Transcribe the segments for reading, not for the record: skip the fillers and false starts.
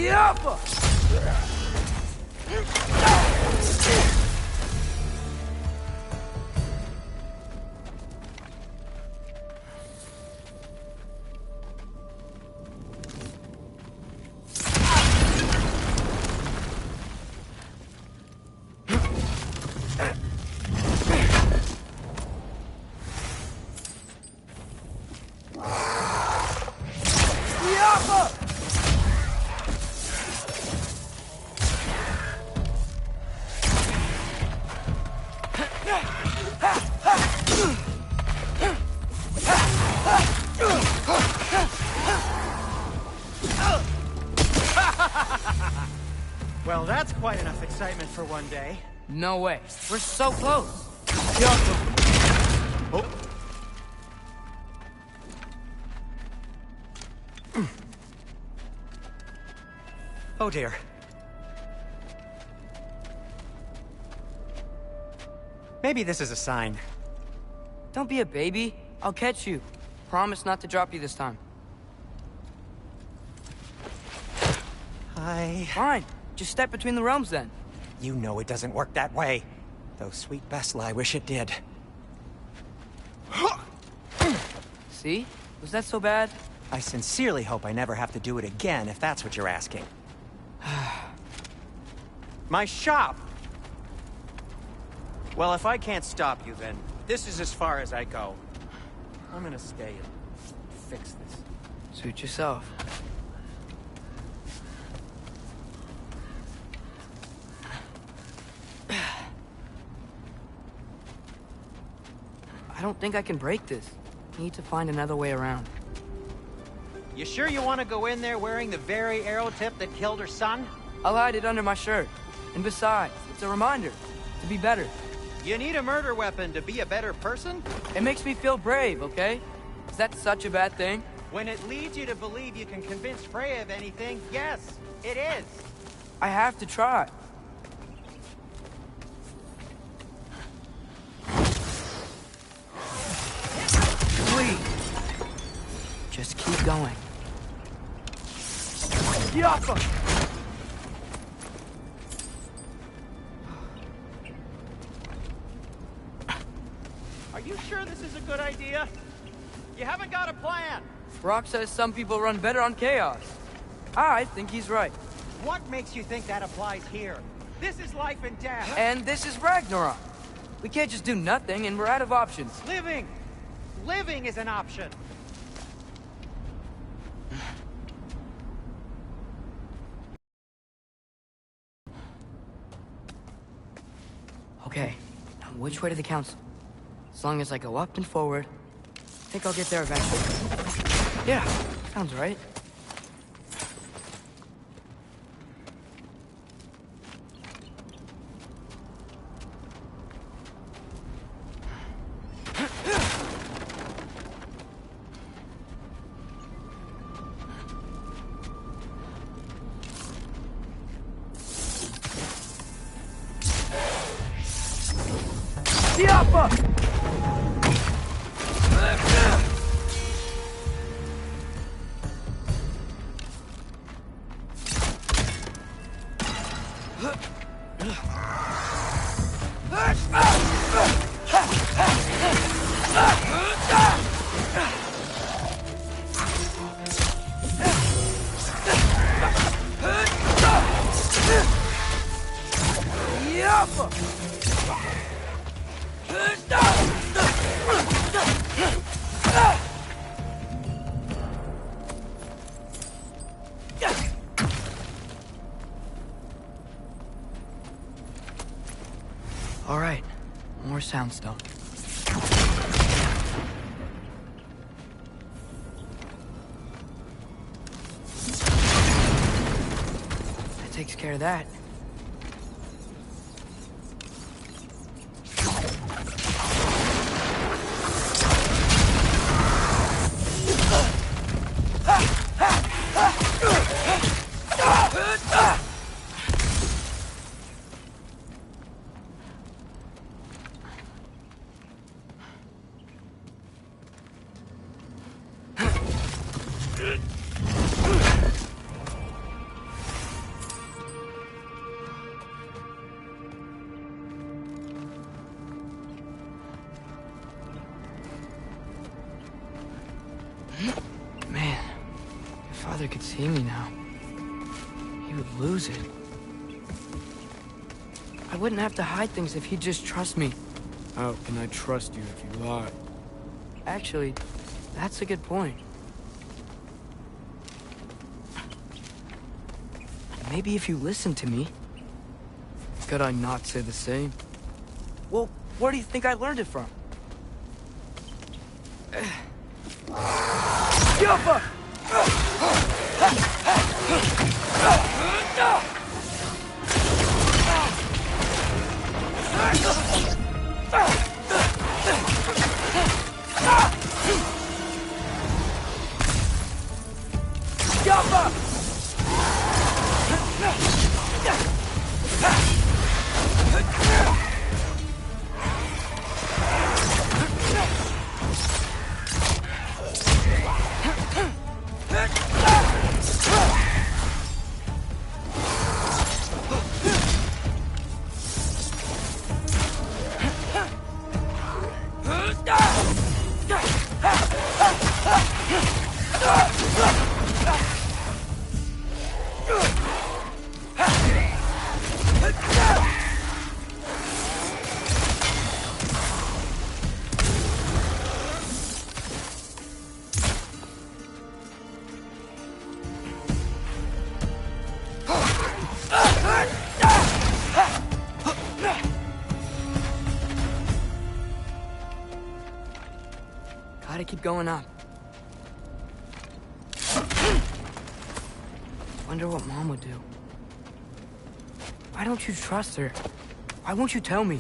Yappa! Well, that's quite enough excitement for one day. No way. We're so close. Oh. Oh dear. Maybe this is a sign. Don't be a baby. I'll catch you. Promise not to drop you this time. Fine. Just step between the realms then. You know it doesn't work that way. Though sweet Bessel, I wish it did. See? Was that so bad? I sincerely hope I never have to do it again, if that's what you're asking. My shop! Well, if I can't stop you, then this is as far as I go. I'm gonna stay and fix this. Suit yourself. I don't think I can break this. Need to find another way around. You sure you want to go in there wearing the very arrow tip that killed her son? I'll hide it under my shirt. And besides, it's a reminder to be better. You need a murder weapon to be a better person? It makes me feel brave, okay? Is that such a bad thing? When it leads you to believe you can convince Freya of anything, yes, it is. I have to try. Please. Just keep going. Yappa! Are you sure this is a good idea? You haven't got a plan. Brock says some people run better on chaos. I think he's right. What makes you think that applies here? This is life and death. And this is Ragnarok. We can't just do nothing, and we're out of options. Living! Living is an option. Okay, now which way to the council? As long as I go up and forward, I think I'll get there eventually. Yeah, sounds right. Yappa! All right, more soundstone. That takes care of that. could see me now, he would lose it. I wouldn't have to hide things if he'd just trust me. How can I trust you if you lie? Actually, that's a good point. Maybe if you listened to me. Could I not say the same? Well, where do you think I learned it from? Yappa! Gotta keep going up. Wonder what Mom would do. Why don't you trust her? Why won't you tell me?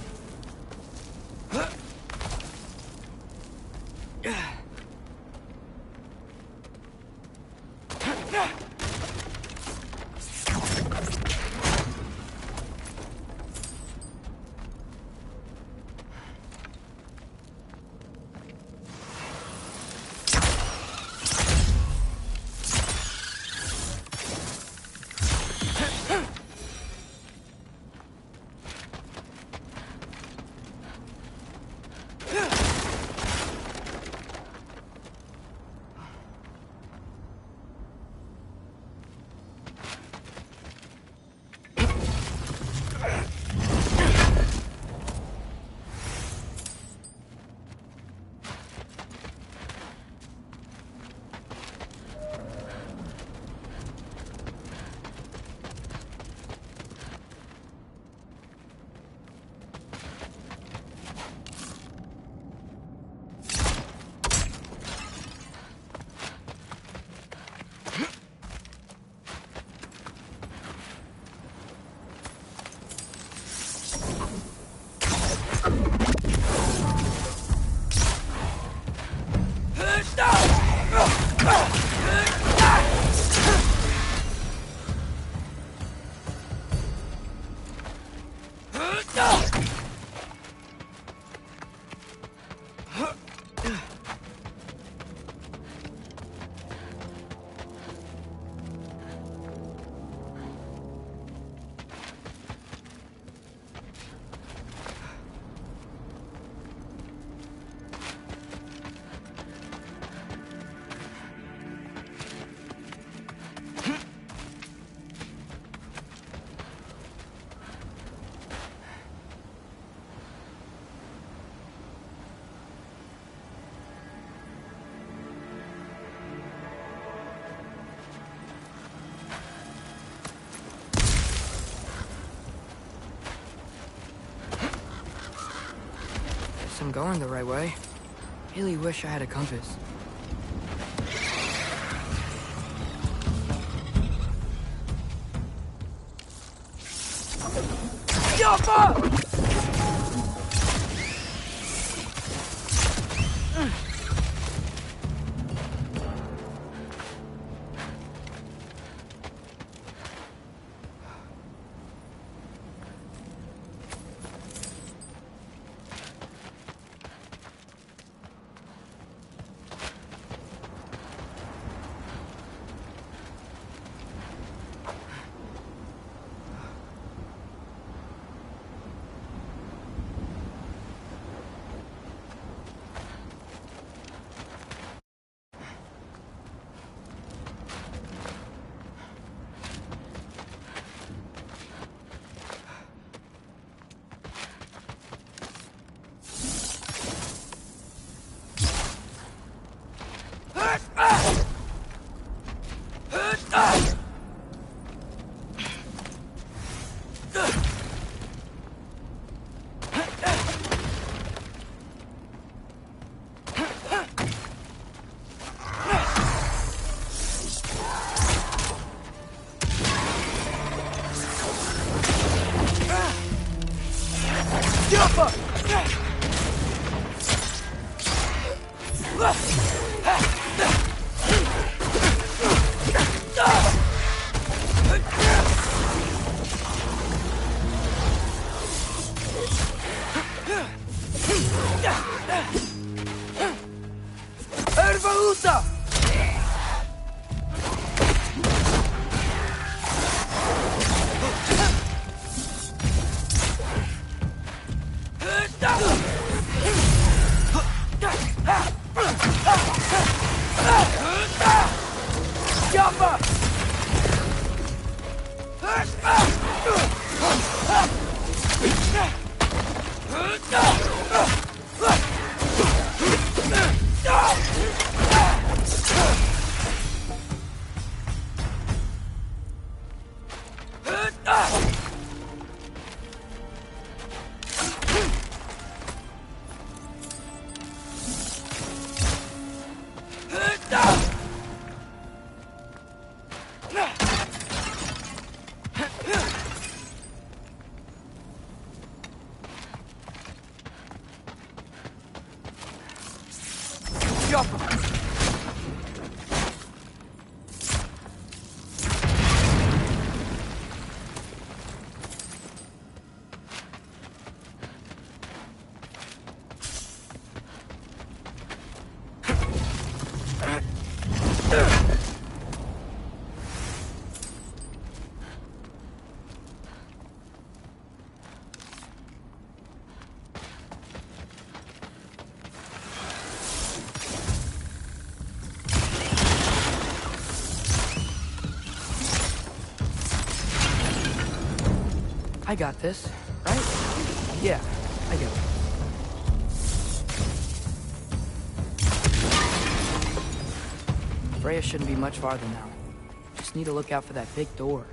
I'm going the right way. Really wish I had a compass. Yappa! I got this, right? Yeah, I got it. Freya shouldn't be much farther now. Just need to look out for that big door.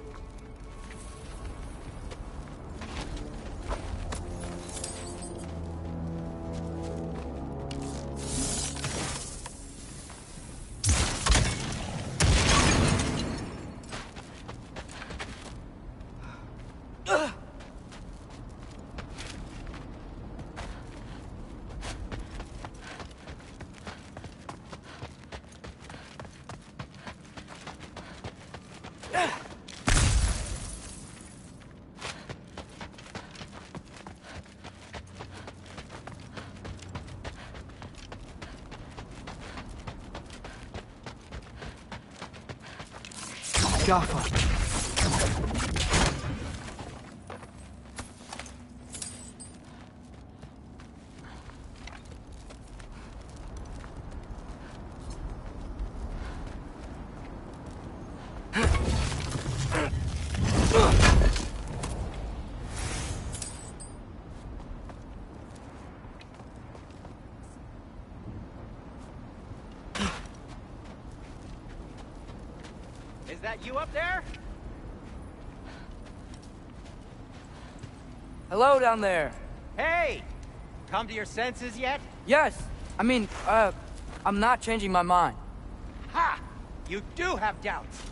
Jaffa. Is that you up there? Hello down there. Hey! Come to your senses yet? Yes. I mean, I'm not changing my mind. Ha! You do have doubts.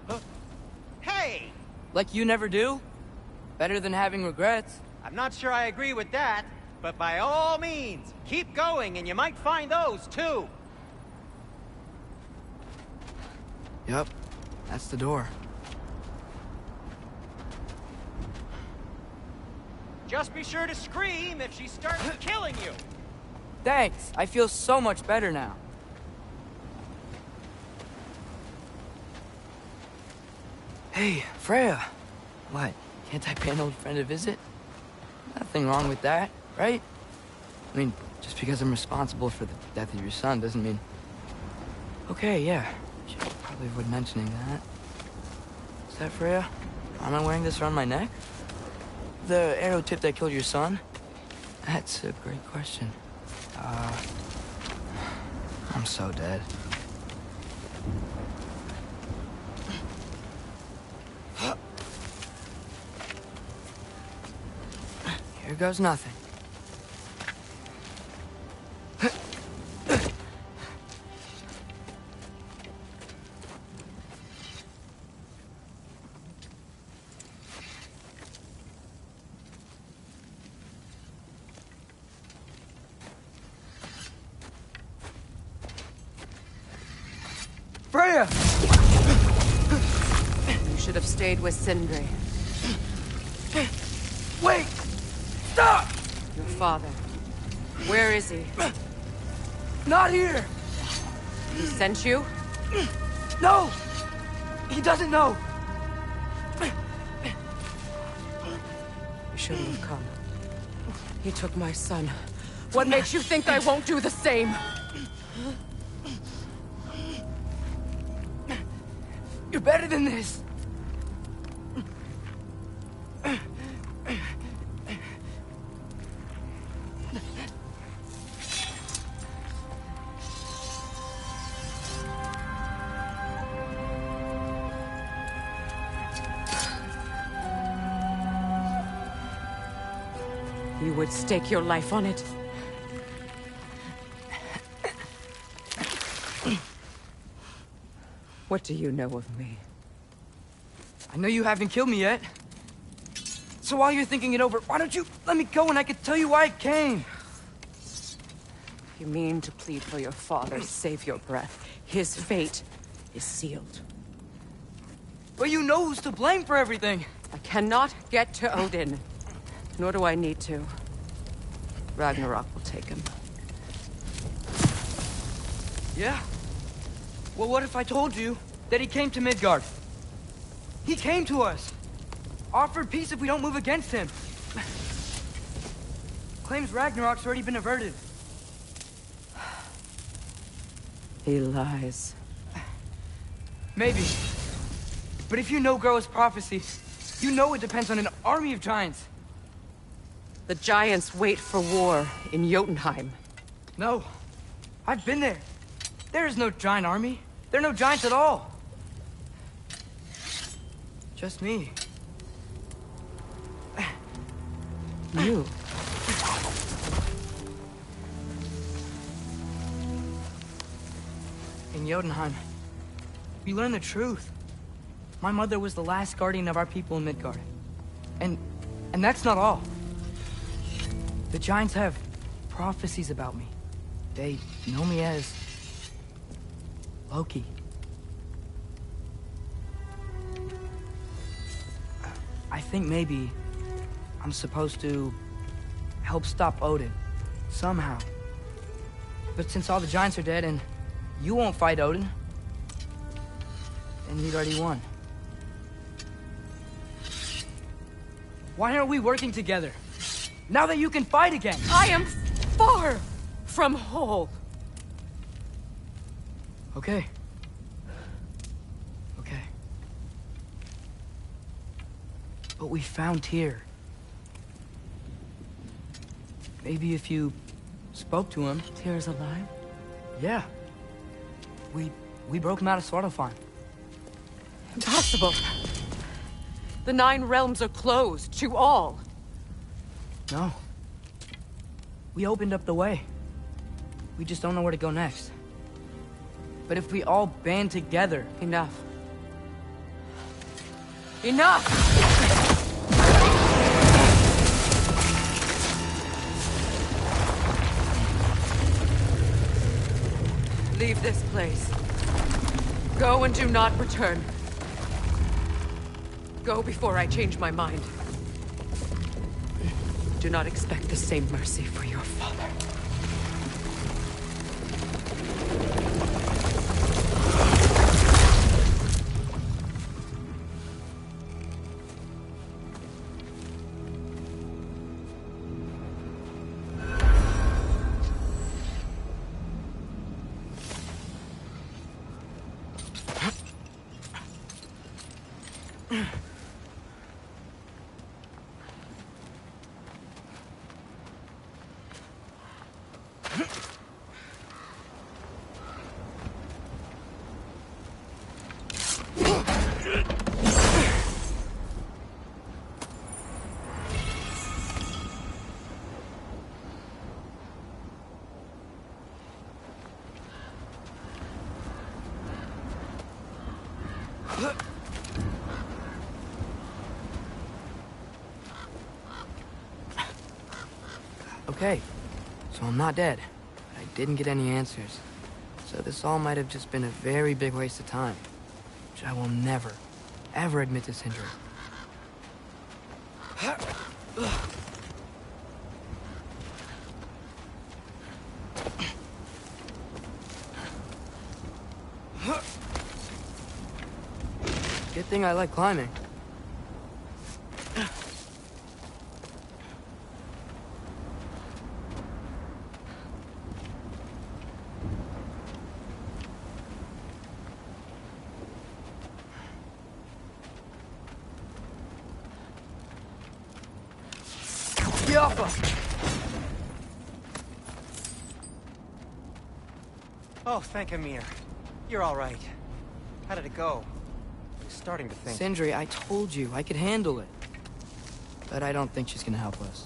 Huh? Hey! Like you never do? Better than having regrets. I'm not sure I agree with that, but by all means, keep going and you might find those too. Yep, that's the door. Just be sure to scream if she starts killing you. Thanks, I feel so much better now. Hey, Freya. What, can't I pay an old friend a visit? Nothing wrong with that, right? I mean, just because I'm responsible for the death of your son doesn't mean... Okay, yeah. Should probably avoid mentioning that. Is that Freya? Am I wearing this around my neck? The arrow tip that killed your son? That's a great question. I'm so dead. Here goes nothing. Freya! You should have stayed with Sindri. Wait! Stop! Your father. Where is he? Not here! He sent you? No! He doesn't know! You shouldn't have come. He took my son. What makes you think I won't do the same? You're better than this! You would stake your life on it? What do you know of me? I know you haven't killed me yet. So while you're thinking it over, why don't you let me go and I can tell you why I came? You mean to plead for your father, save your breath. His fate is sealed. But you know who's to blame for everything. I cannot get to Odin. Nor do I need to. Ragnarok will take him. Yeah? Well, what if I told you that he came to Midgard? He came to us. Offered peace if we don't move against him. Claims Ragnarok's already been averted. He lies. Maybe. But if you know Groa's prophecy, You know it depends on an army of giants. The giants wait for war in Jotunheim. No. I've been there. There is no giant army. There are no giants at all. Just me. You. In Jotunheim, we learned the truth. My mother was the last guardian of our people in Midgard. And that's not all. The giants have prophecies about me. They know me as Loki. I think maybe I'm supposed to help stop Odin, somehow. But since all the giants are dead and you won't fight Odin, then he'd already won. Why aren't we working together? Now that you can fight again! I am far from whole. Okay. Okay. But we found Tyr. Maybe if you spoke to him... Tyr's alive? Yeah. We broke him out of Svartalfheim. Impossible. The 9 realms are closed to all. No. We opened up the way. We just don't know where to go next. But if we all band together... Enough. Enough! Leave this place. Go and do not return. Go before I change my mind. Do not expect the same mercy for your father. Okay, so I'm not dead. But I didn't get any answers. So this all might have just been a very big waste of time. Which I will never, ever admit to Sindri. Good thing I like climbing. Oh, thank Amir. You're all right. How did it go? I was starting to think... Sindri, I told you I could handle it. But I don't think she's gonna help us.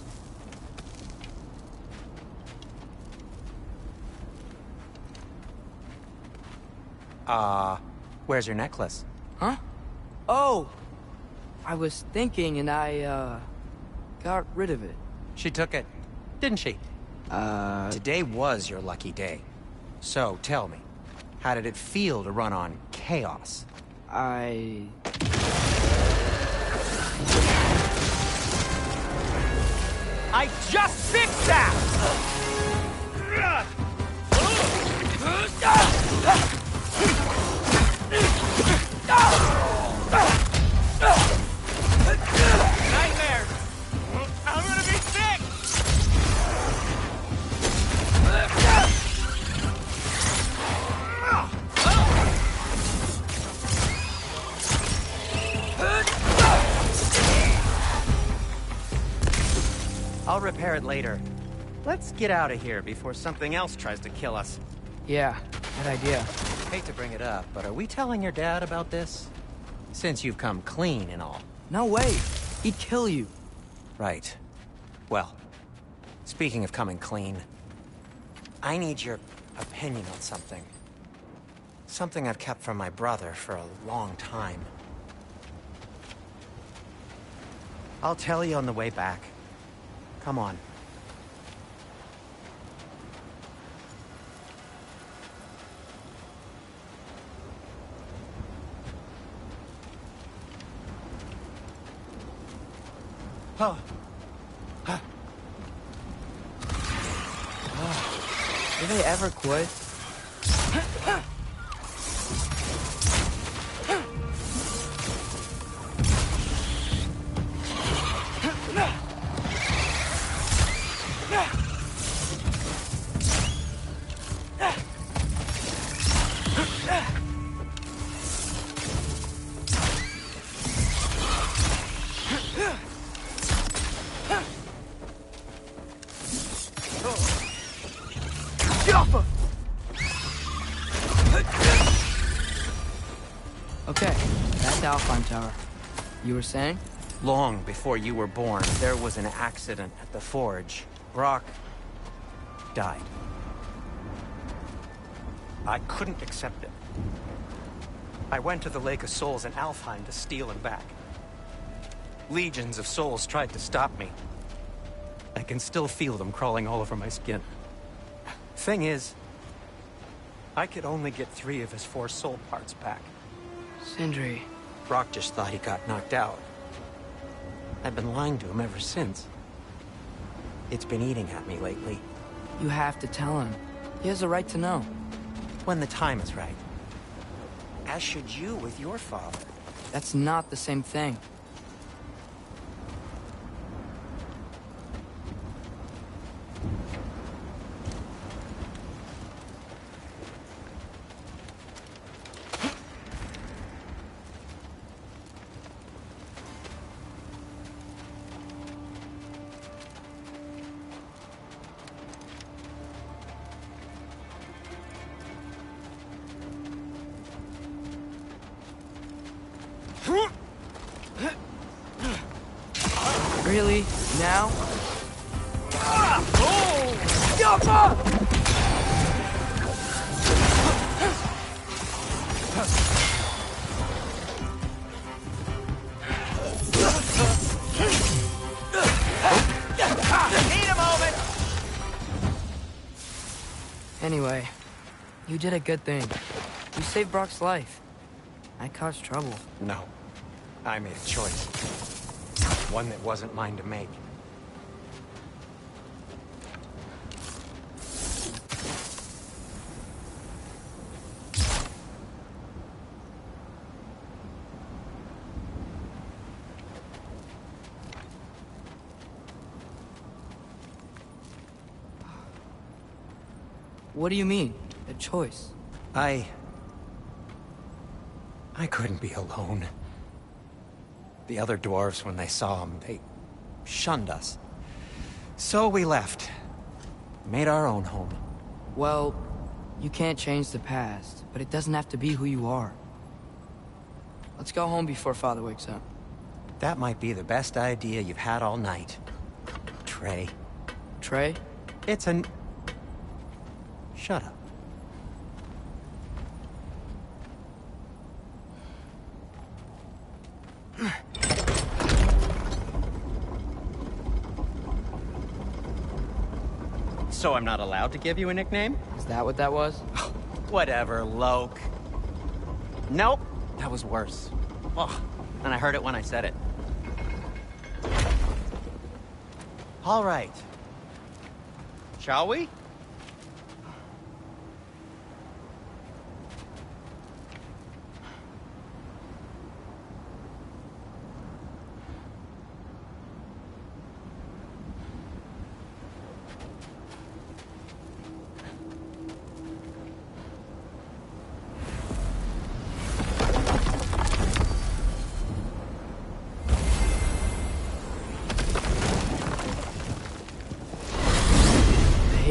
Where's your necklace? Huh? Oh! I was thinking and I, got rid of it. She took it, didn't she? Today was your lucky day. So, tell me, how did it feel to run on chaos? I just fixed that! Nightmare! I'm gonna be sick! I'll repair it later. Let's get out of here before something else tries to kill us. Yeah, good idea. Hate to bring it up, but are we telling your dad about this? Since you've come clean and all. No way. He'd kill you. Right. Well, speaking of coming clean, I need your opinion on something. Something I've kept from my brother for a long time. I'll tell you on the way back. Come on. Oh. Do they ever quit? Okay, that's Alpine Tower. You were saying? Long before you were born, there was an accident at the forge. Brock died. I couldn't accept it. I went to the Lake of Souls in Alfheim to steal him back. Legions of souls tried to stop me. I can still feel them crawling all over my skin. Thing is, I could only get 3 of his 4 soul parts back. Sindri. Brock just thought he got knocked out. I've been lying to him ever since. It's been eating at me lately. You have to tell him. He has a right to know. When the time is right. As should you with your father. That's not the same thing. Really? Now? Need a moment! Anyway, you did a good thing. You saved Brock's life. I caused trouble. No. I made a choice. One that wasn't mine to make. What do you mean? A choice? I couldn't be alone. The other dwarves, when they saw him, they shunned us. So we left. Made our own home. Well, you can't change the past, but it doesn't have to be who you are. Let's go home before Father wakes up. That might be the best idea you've had all night. Trey. Trey? It's an... Shut up. So I'm not allowed to give you a nickname? Is that what that was? Whatever, Loke. Nope, that was worse. Oh, and I heard it when I said it. All right. Shall we?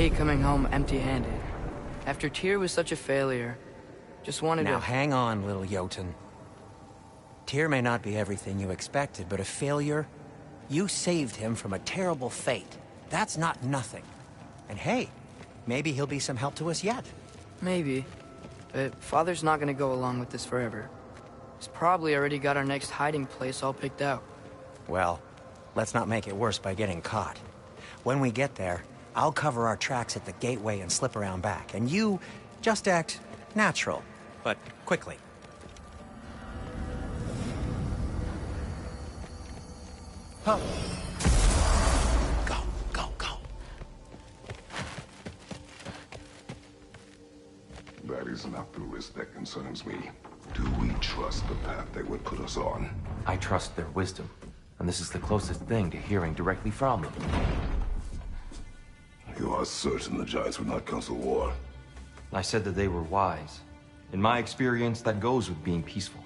hate coming home empty-handed. After Tyr was such a failure, just wanted to... Now hang on, little Jotun. Tyr may not be everything you expected, but a failure? You saved him from a terrible fate. That's not nothing. And hey, maybe he'll be some help to us yet. Maybe. But Father's not gonna go along with this forever. He's probably already got our next hiding place all picked out. Well, let's not make it worse by getting caught. When we get there, I'll cover our tracks at the gateway and slip around back. And you just act natural, but quickly. Huh. Go, go, go. That is not the risk that concerns me. Do we trust the path they would put us on? I trust their wisdom, and this is the closest thing to hearing directly from them. You are certain the Giants would not counsel war? I said that they were wise. In my experience, that goes with being peaceful.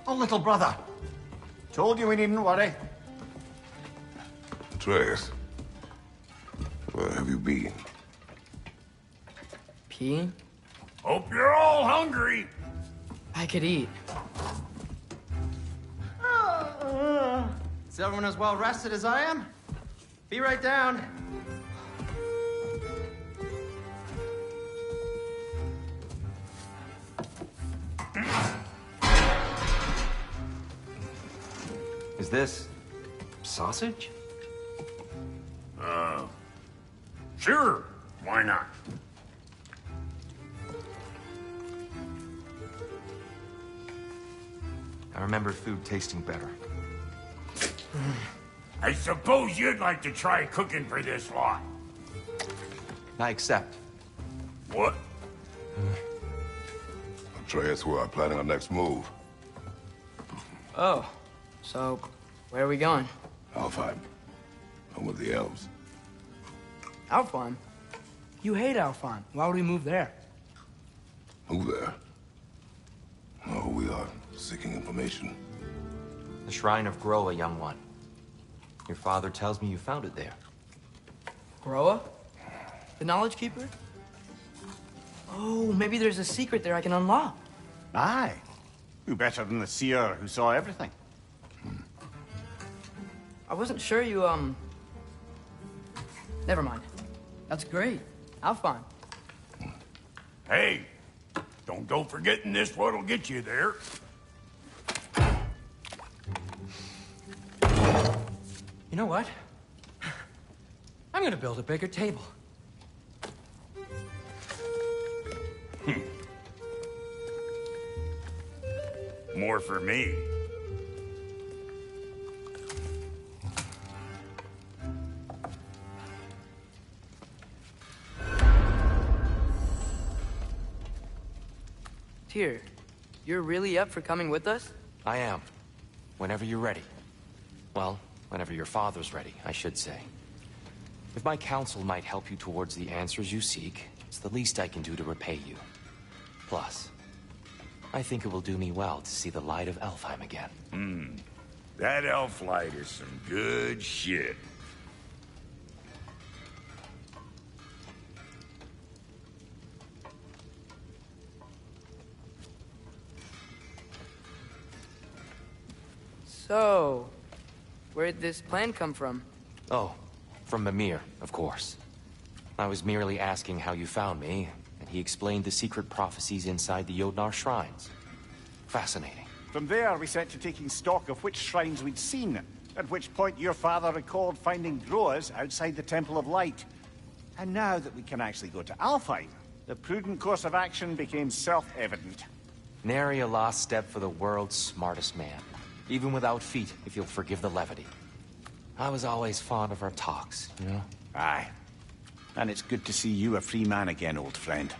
Oh, little brother. Told you we needn't worry. Atreus, where have you been? Peeing? Hope you're all hungry. I could eat. Is everyone as well rested as I am? Be right down. Is this... sausage? Sure, why not? I remember food tasting better. I suppose you'd like to try cooking for this lot. I accept. What? Atreus, we are planning our next move. Oh, so where are we going? Alfheim. Home with the elves. Alfheim? You hate Alfheim. Why would we move there? Who there? Oh, we are seeking information. The Shrine of Groa, young one. Your father tells me you found it there. Groa? The Knowledge Keeper? Oh, maybe there's a secret there I can unlock. Aye. Who better than the seer who saw everything? I wasn't sure you, Never mind. That's great. Alfheim. Hey, don't go forgetting this what'll get you there. You know what? I'm gonna build a bigger table. More for me. Tyr, you're really up for coming with us? I am. Whenever you're ready. Well, whenever your father's ready, I should say. If my counsel might help you towards the answers you seek, it's the least I can do to repay you. Plus, I think it will do me well to see the light of Alfheim again. That elf light is some good shit. So, where'd this plan come from? Oh, from Mimir, of course. I was merely asking how you found me, and he explained the secret prophecies inside the Jotnar shrines. Fascinating. From there, we set to taking stock of which shrines we'd seen, at which point your father recalled finding Groas outside the Temple of Light. And now that we can actually go to Alfheim, the prudent course of action became self-evident. Nary a lost step for the world's smartest man. Even without feet, if you'll forgive the levity. I was always fond of our talks, you know? Aye. And it's good to see you a free man again, old friend.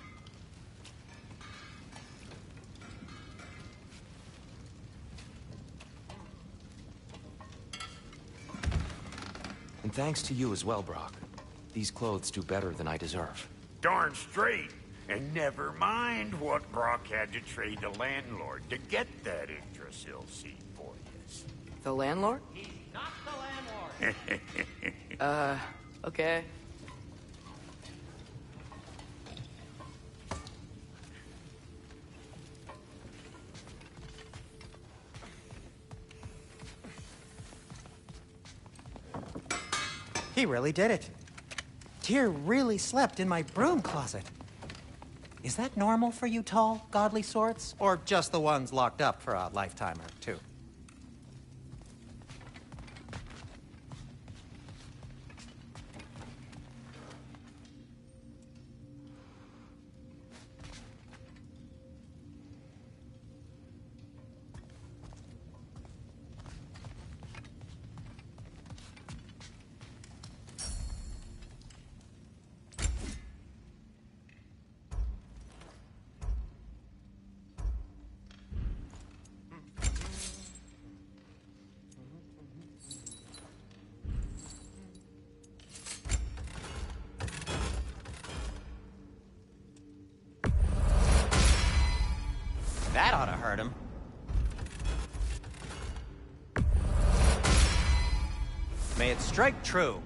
And thanks to you as well, Brock. These clothes do better than I deserve. Darn straight. And never mind what Brock had to trade the landlord to get that Yggdrasil seed for you. The landlord? He's not the landlord. Okay. He really did it. Tyr really slept in my broom closet. Is that normal for you tall, godly sorts? Or just the ones locked up for a lifetime or two? That ought to hurt him. May it strike true.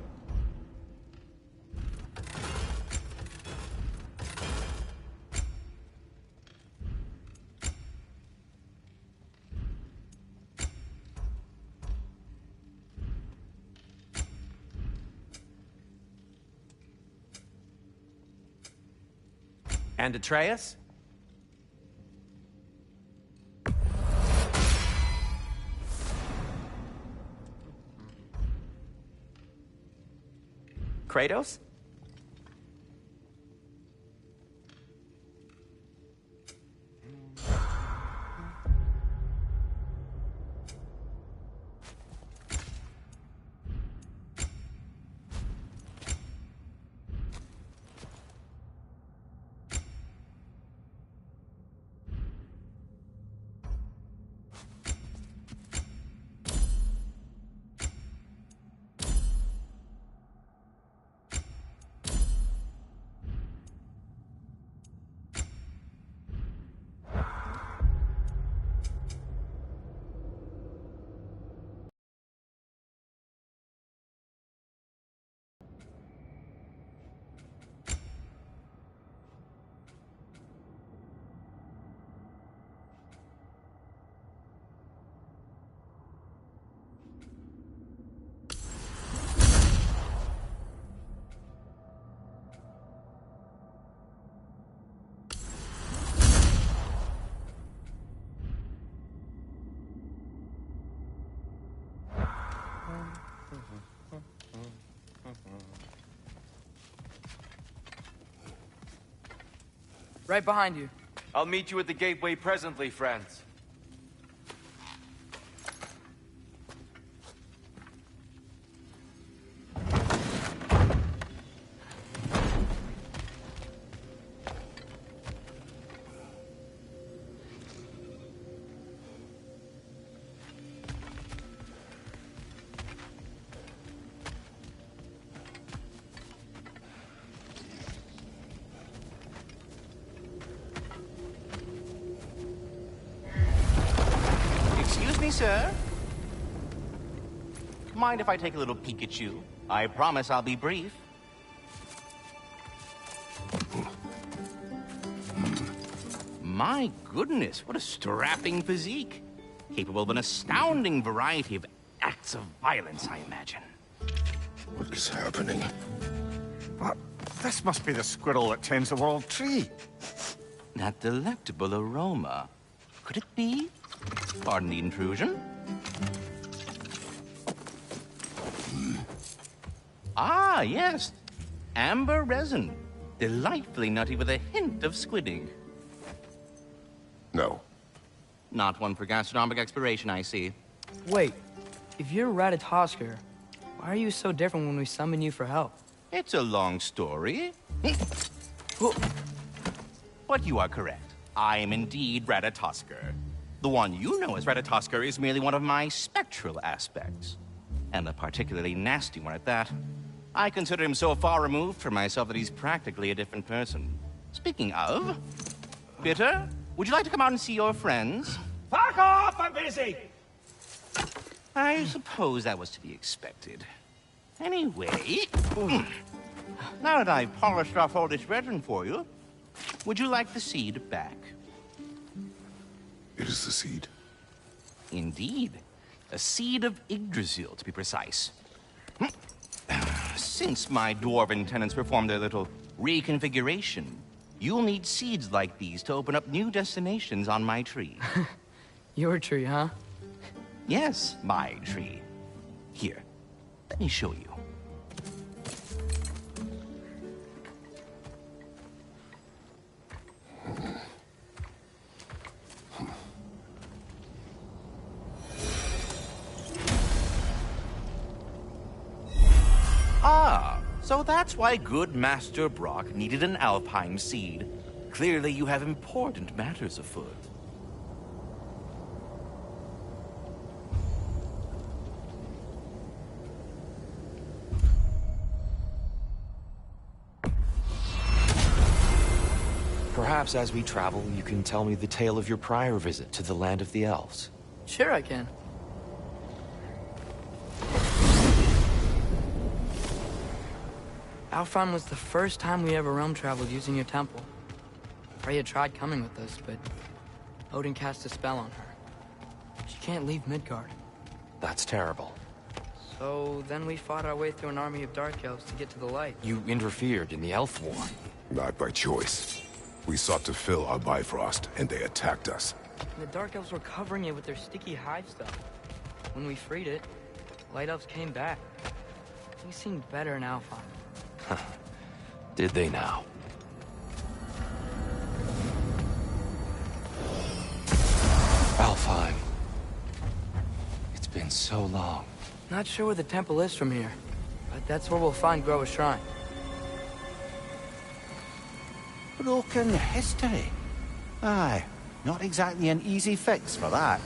And Atreus? Kratos? Right behind you. I'll meet you at the gateway presently, friends. Sir? Mind if I take a little peek at you? I promise I'll be brief. My goodness, what a strapping physique. Capable of an astounding variety of acts of violence, I imagine. What is happening? What? This must be the squirrel that tends the world tree. That delectable aroma. Could it be? Pardon the intrusion. Ah, yes. Amber resin. Delightfully nutty with a hint of squid ink. No. Not one for gastronomic exploration, I see. Wait, if you're Ratatoskr, why are you so different when we summon you for help? It's a long story. But you are correct. I am indeed Ratatoskr. The one you know as Ratatoskr is merely one of my spectral aspects. And a particularly nasty one at that. I consider him so far removed from myself that he's practically a different person. Speaking of... Bitter, would you like to come out and see your friends? Fuck off! I'm busy! I suppose that was to be expected. Anyway... Now that I've polished off all this resin for you, would you like the seed back? It is the seed. Indeed. A seed of Yggdrasil, to be precise. Since my dwarven tenants performed their little reconfiguration, you'll need seeds like these to open up new destinations on my tree. Your tree, huh? Yes, my tree. Here, let me show you. Ah, so that's why good Master Brock needed an Alpine seed. Clearly you have important matters afoot. Perhaps as we travel, you can tell me the tale of your prior visit to the land of the elves. Sure I can. Alfheim was the first time we ever realm traveled using your temple. Freya tried coming with us, but Odin cast a spell on her. She can't leave Midgard. That's terrible. So then we fought our way through an army of dark elves to get to the light. You interfered in the elf war. Not by choice. We sought to fill our Bifrost, and they attacked us. And the dark elves were covering it with their sticky hive stuff. When we freed it, light elves came back. We seemed better in Alfheim. Did they now? Alfheim. It's been so long. Not sure where the temple is from here, but that's where we'll find Groa's shrine. Broken history. Aye, not exactly an easy fix for that.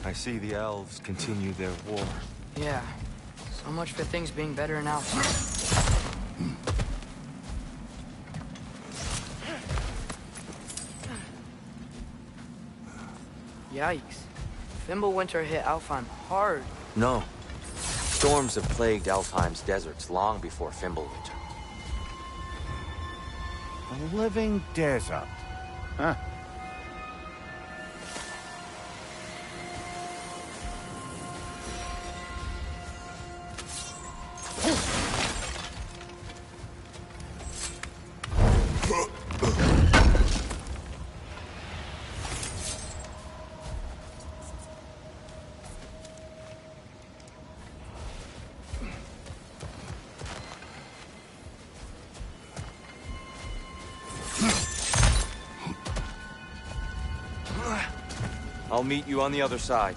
I see the elves continue their war. Yeah, so much for things being better in Alfheim. Yikes. Fimbulwinter hit Alfheim hard. No. Storms have plagued Alfheim's deserts long before Fimbulwinter. A living desert. Huh. I'll meet you on the other side.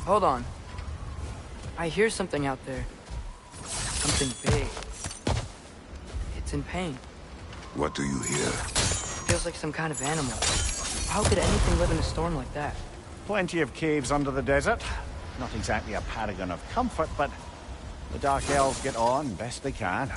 Hold on. I hear something out there. Something big. It's in pain. What do you hear? Feels like some kind of animal. How could anything live in a storm like that? Plenty of caves under the desert. Not exactly a paragon of comfort, but the Dark Elves get on best they can.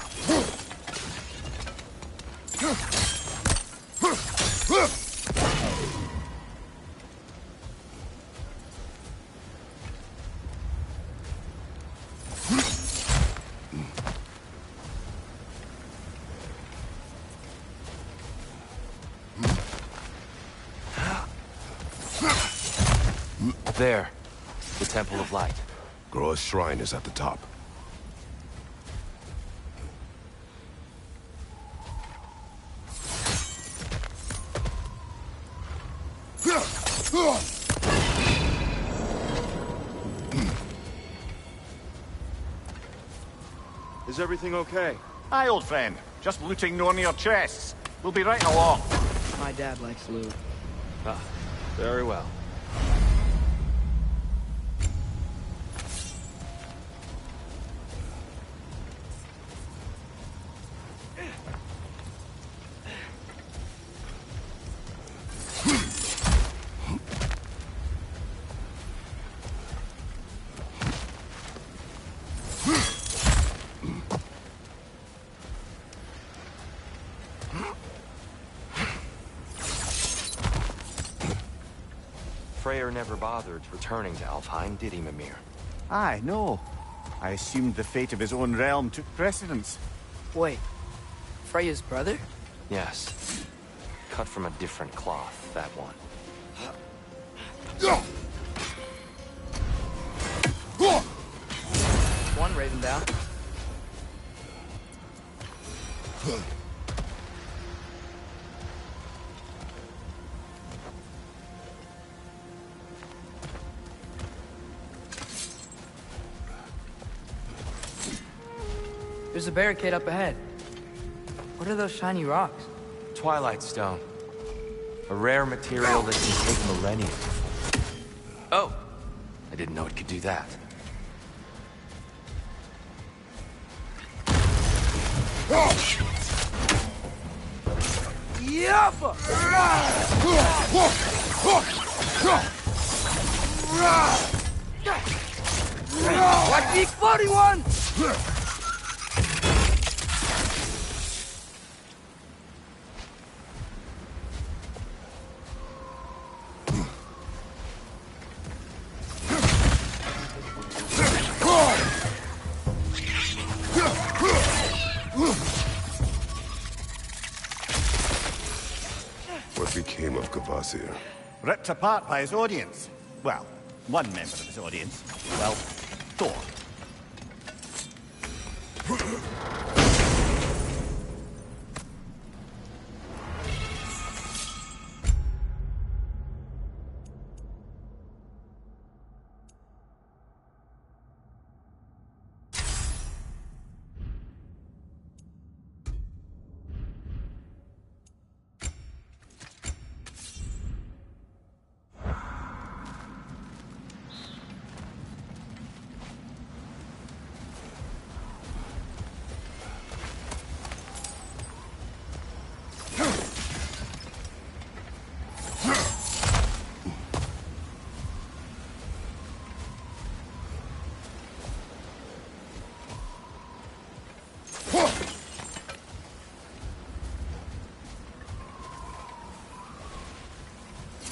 There. The Temple of Light. Groa's shrine is at the top. Is everything okay? Aye, old friend. Just looting no near chests. We'll be right along. My dad likes loot. Ah, very well. Freyr never bothered returning to Alfheim, did he, Mimir? Aye, no. I assumed the fate of his own realm took precedence. Wait, Freya's brother? Yes. Cut from a different cloth, that one. One Raven down. There's a barricade up ahead. What are those shiny rocks? Twilight Stone. A rare material that can take millennia. Oh! I didn't know it could do that. Yappa! Watch the exploding one! What became of Kvasir? Ripped apart by his audience. Well, one member of his audience. Well, Thor.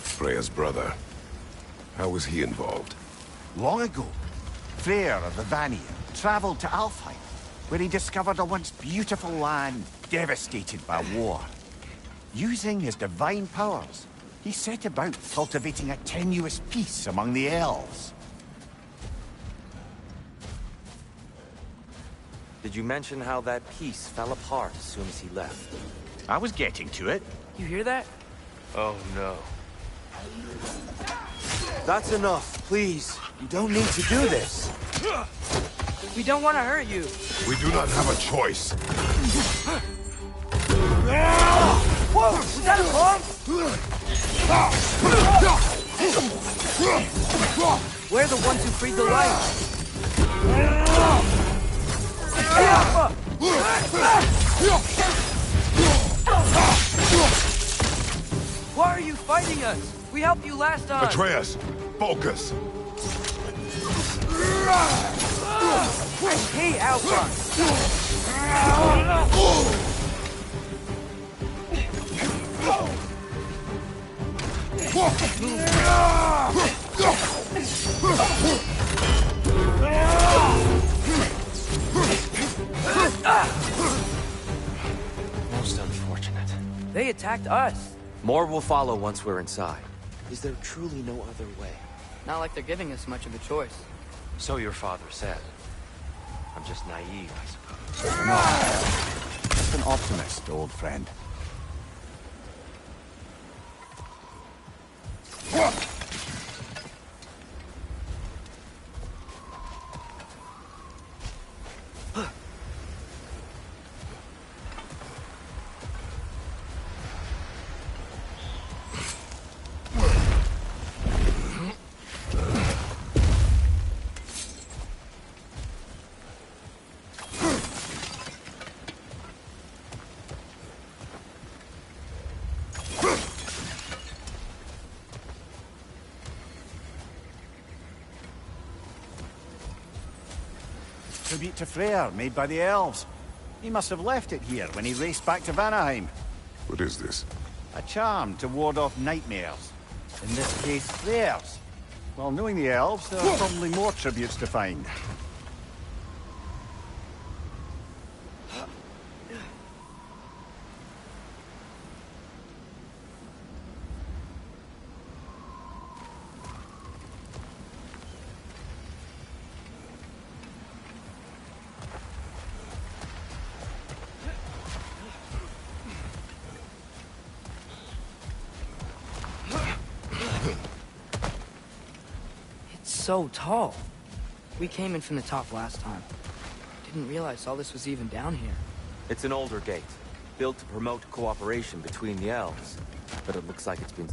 Freya's brother. How was he involved? Long ago, Freyr of the Vanir traveled to Alfheim, where he discovered a once beautiful land devastated by war. Using his divine powers, he set about cultivating a tenuous peace among the elves. Did you mention how that piece fell apart as soon as he left? I was getting to it. You hear that? Oh no. That's enough, please. You don't need to do this. We don't want to hurt you. We do not have a choice. Whoa! Was that a bomb? We're the ones who freed the light. Why are you fighting us? We helped you last time. Atreus, focus. I hate Alpha. Most unfortunate. They attacked us. More will follow once we're inside. Is there truly no other way? Not like they're giving us much of a choice. So your father said. I'm just naive, I suppose. No, just an optimist, old friend. Tribute to Freyr, made by the elves. He must have left it here when he raced back to Vanaheim. What is this? A charm to ward off nightmares. In this case, theirs. Well, knowing the elves, there are probably more tributes to find. It's so tall. We came in from the top last time. Didn't realize all this was even down here. It's an older gate, built to promote cooperation between the elves. But it looks like it's been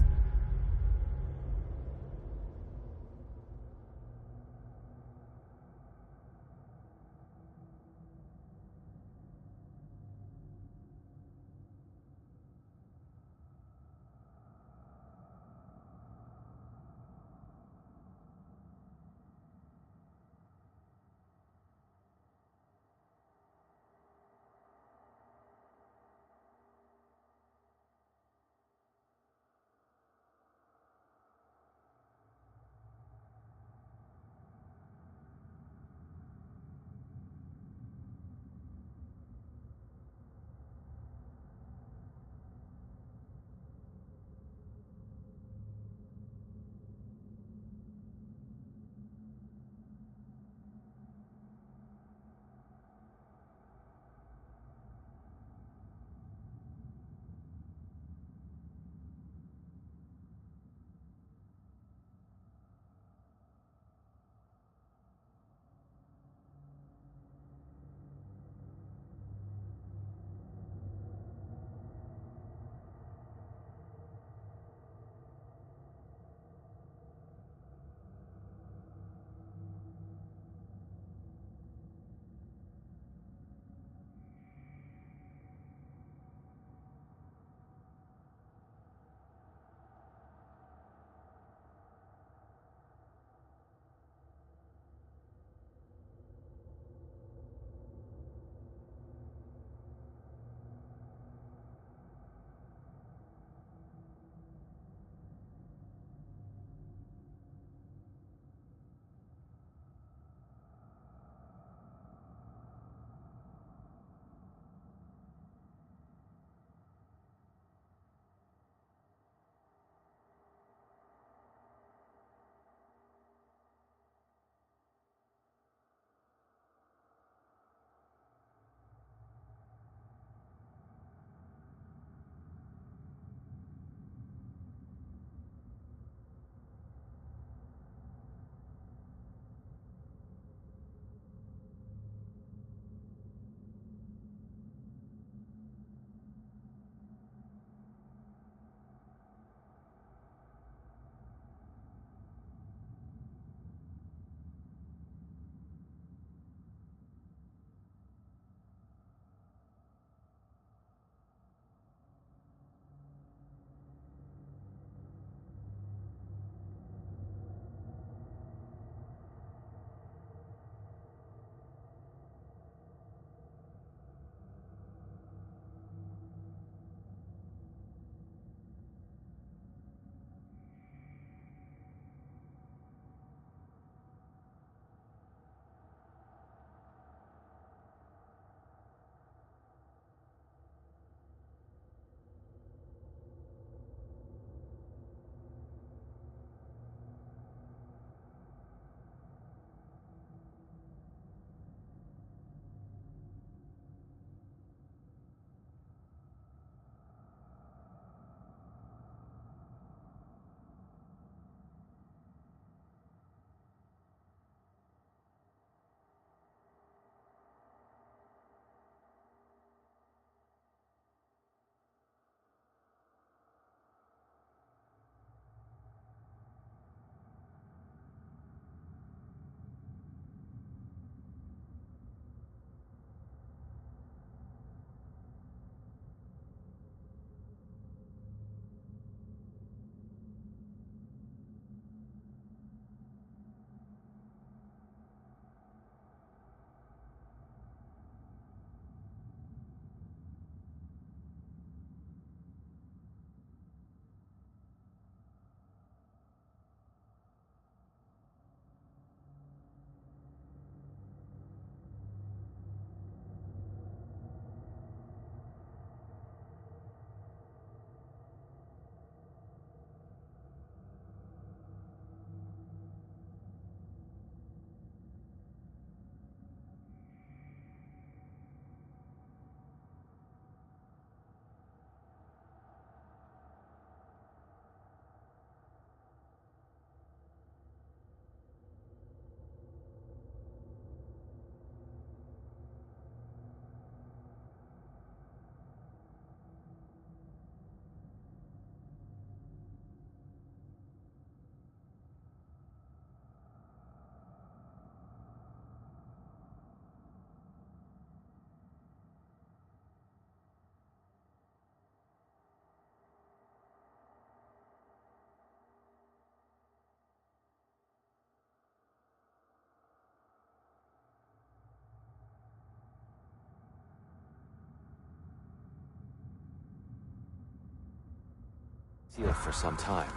sealed for some time.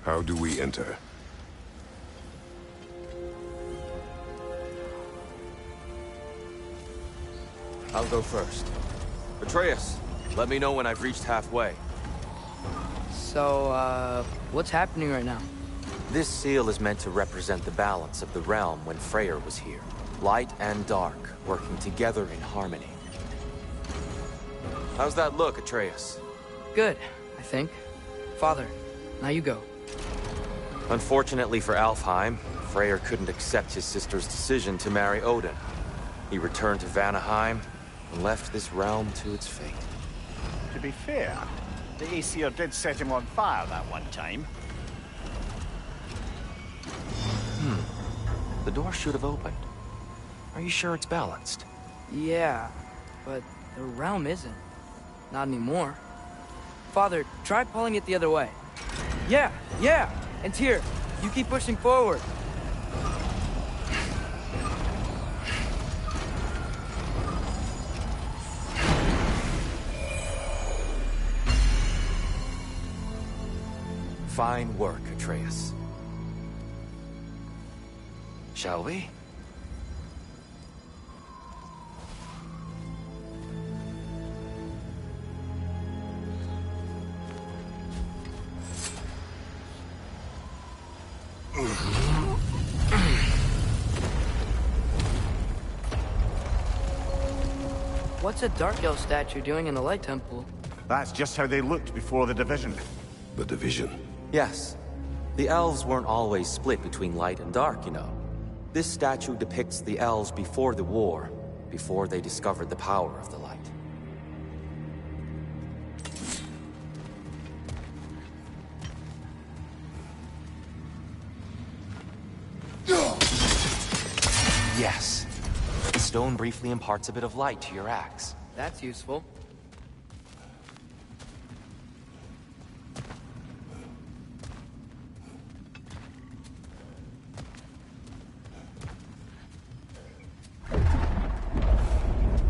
How do we enter? I'll go first. Atreus, let me know when I've reached halfway. So, what's happening right now? This seal is meant to represent the balance of the realm when Freyr was here. Light and dark, working together in harmony. How's that look, Atreus? Good, I think. Father, now you go. Unfortunately for Alfheim, Freyr couldn't accept his sister's decision to marry Odin. He returned to Vanaheim and left this realm to its fate. To be fair, the Aesir did set him on fire that one time. The door should have opened. Are you sure it's balanced? Yeah, but the realm isn't. Not anymore. Father, try pulling it the other way. Yeah! And Tyr, you keep pushing forward. Fine work, Atreus. Shall we? What's a Dark Elf statue doing in the Light Temple? That's just how they looked before the division. The division. Yes. The elves weren't always split between light and dark, you know. This statue depicts the elves before the war, before they discovered the power of the light. Yes. The stone briefly imparts a bit of light to your axe. That's useful.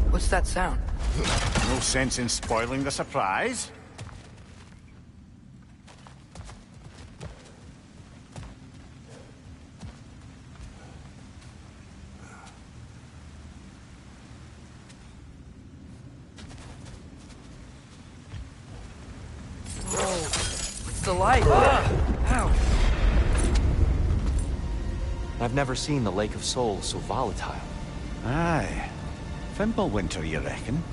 What's that sound? No sense in spoiling the surprise. It's the light! Ow! I've never seen the Lake of Souls so volatile. Aye. Fimbulwinter, you reckon?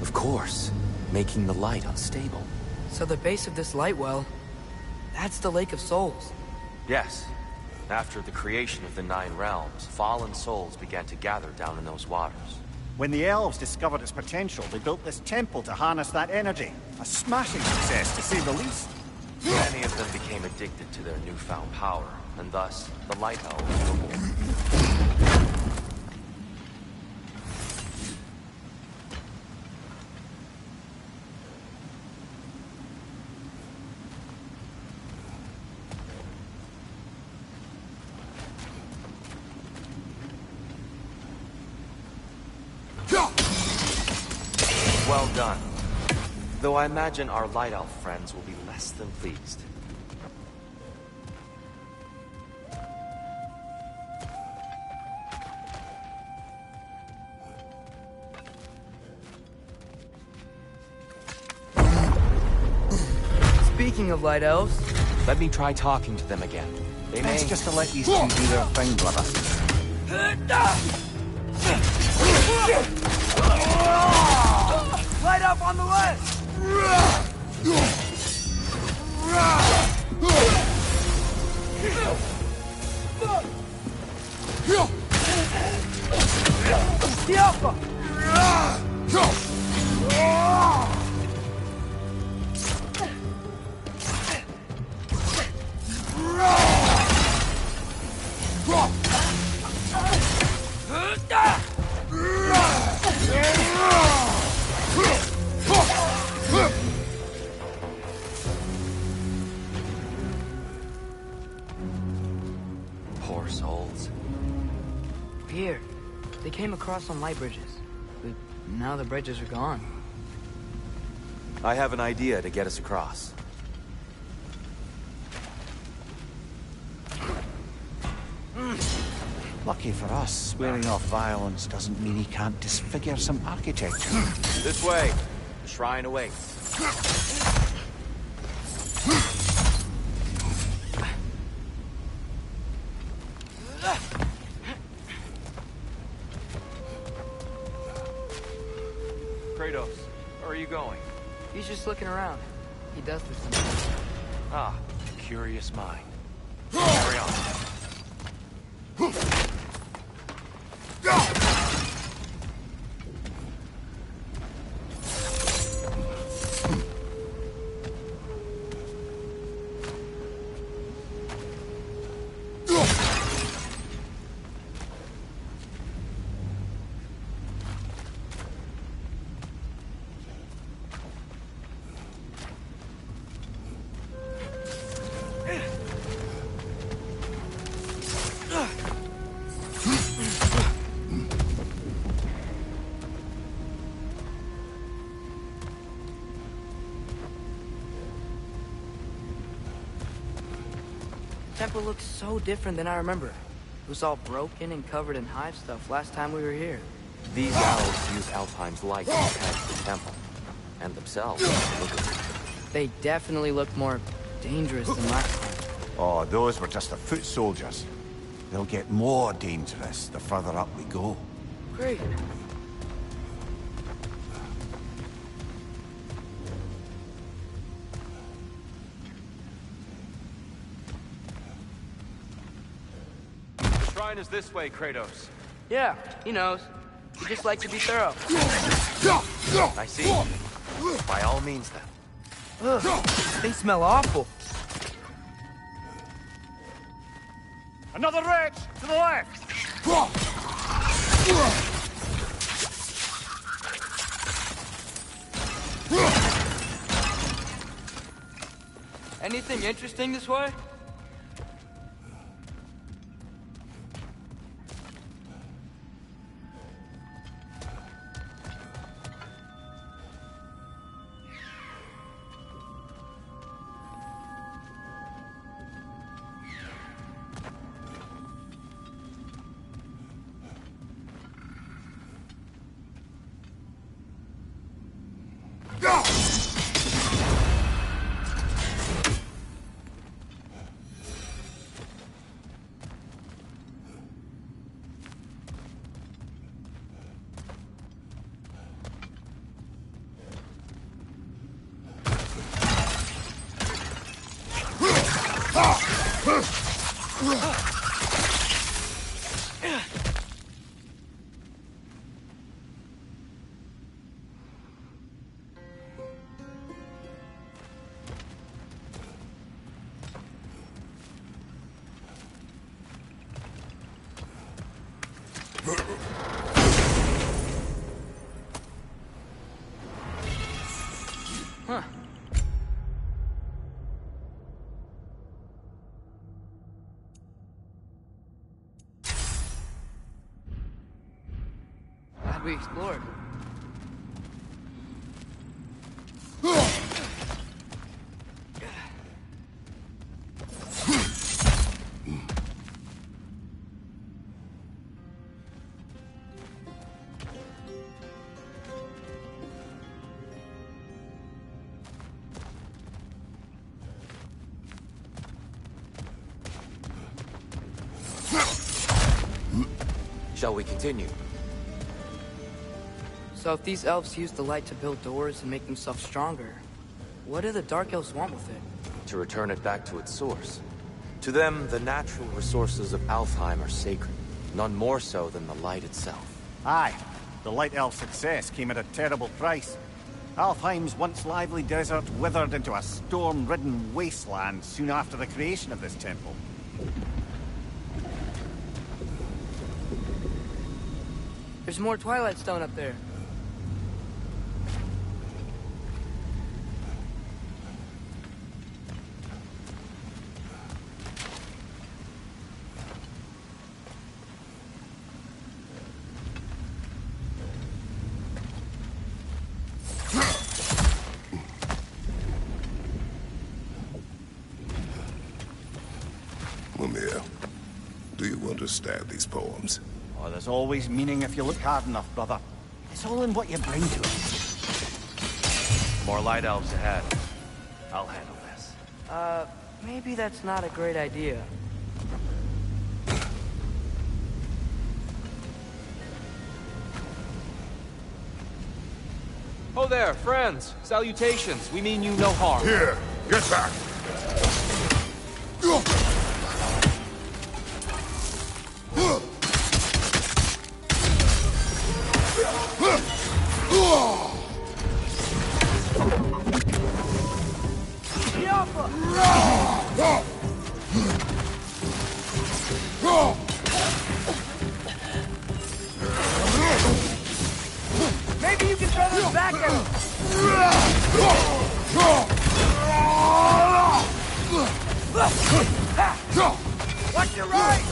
Of course, making the light unstable. So the base of this light well, that's the Lake of Souls. Yes. After the creation of the Nine Realms, fallen souls began to gather down in those waters. When the elves discovered its potential, they built this temple to harness that energy. A smashing success, to say the least. Many of them became addicted to their newfound power, and thus, the Light Elves were born. Well done. Though I imagine our Light Elf friends will be less than pleased. Speaking of Light Elves... Let me try talking to them again. They may... Best just to let these two do their thing, brother. Light up on the left! The Alpha! Poor souls. Here, they came across some light bridges, but now the bridges are gone. I have an idea to get us across. Lucky for us, swearing off violence doesn't mean he can't disfigure some architecture. This way. The shrine awaits. Kratos, where are you going? He's just looking around. He does this sometimes. Ah, curious mind. Carry on. The temple looks so different than I remember. It was all broken and covered in hive stuff last time we were here. These owls use Alfheim's light to attack the temple. And themselves. Look at them. They definitely look more dangerous than last time. Oh, those were just the foot soldiers. They'll get more dangerous the further up we go. Great. The shrine is this way, Kratos. Yeah, he knows. We just like to be thorough. I see. By all means, then. Ugh, they smell awful. Another wretch! To the left! Anything interesting this way? Huh. Glad we explored. Shall we continue? So if these elves use the light to build doors and make themselves stronger, what do the Dark Elves want with it? To return it back to its source. To them, the natural resources of Alfheim are sacred, none more so than the light itself. Aye, the Light Elf success came at a terrible price. Alfheim's once lively desert withered into a storm-ridden wasteland soon after the creation of this temple. There's more Twilight Stone up there. Mimir, Do you understand these poems? Oh, there's always meaning if you look hard enough, brother. It's all in what you bring to it. More light elves ahead. I'll handle this. Maybe that's not a great idea. Oh there, friends. Salutations. We mean you no harm. Here, get back! Maybe you can throw those back at him! Watch your right!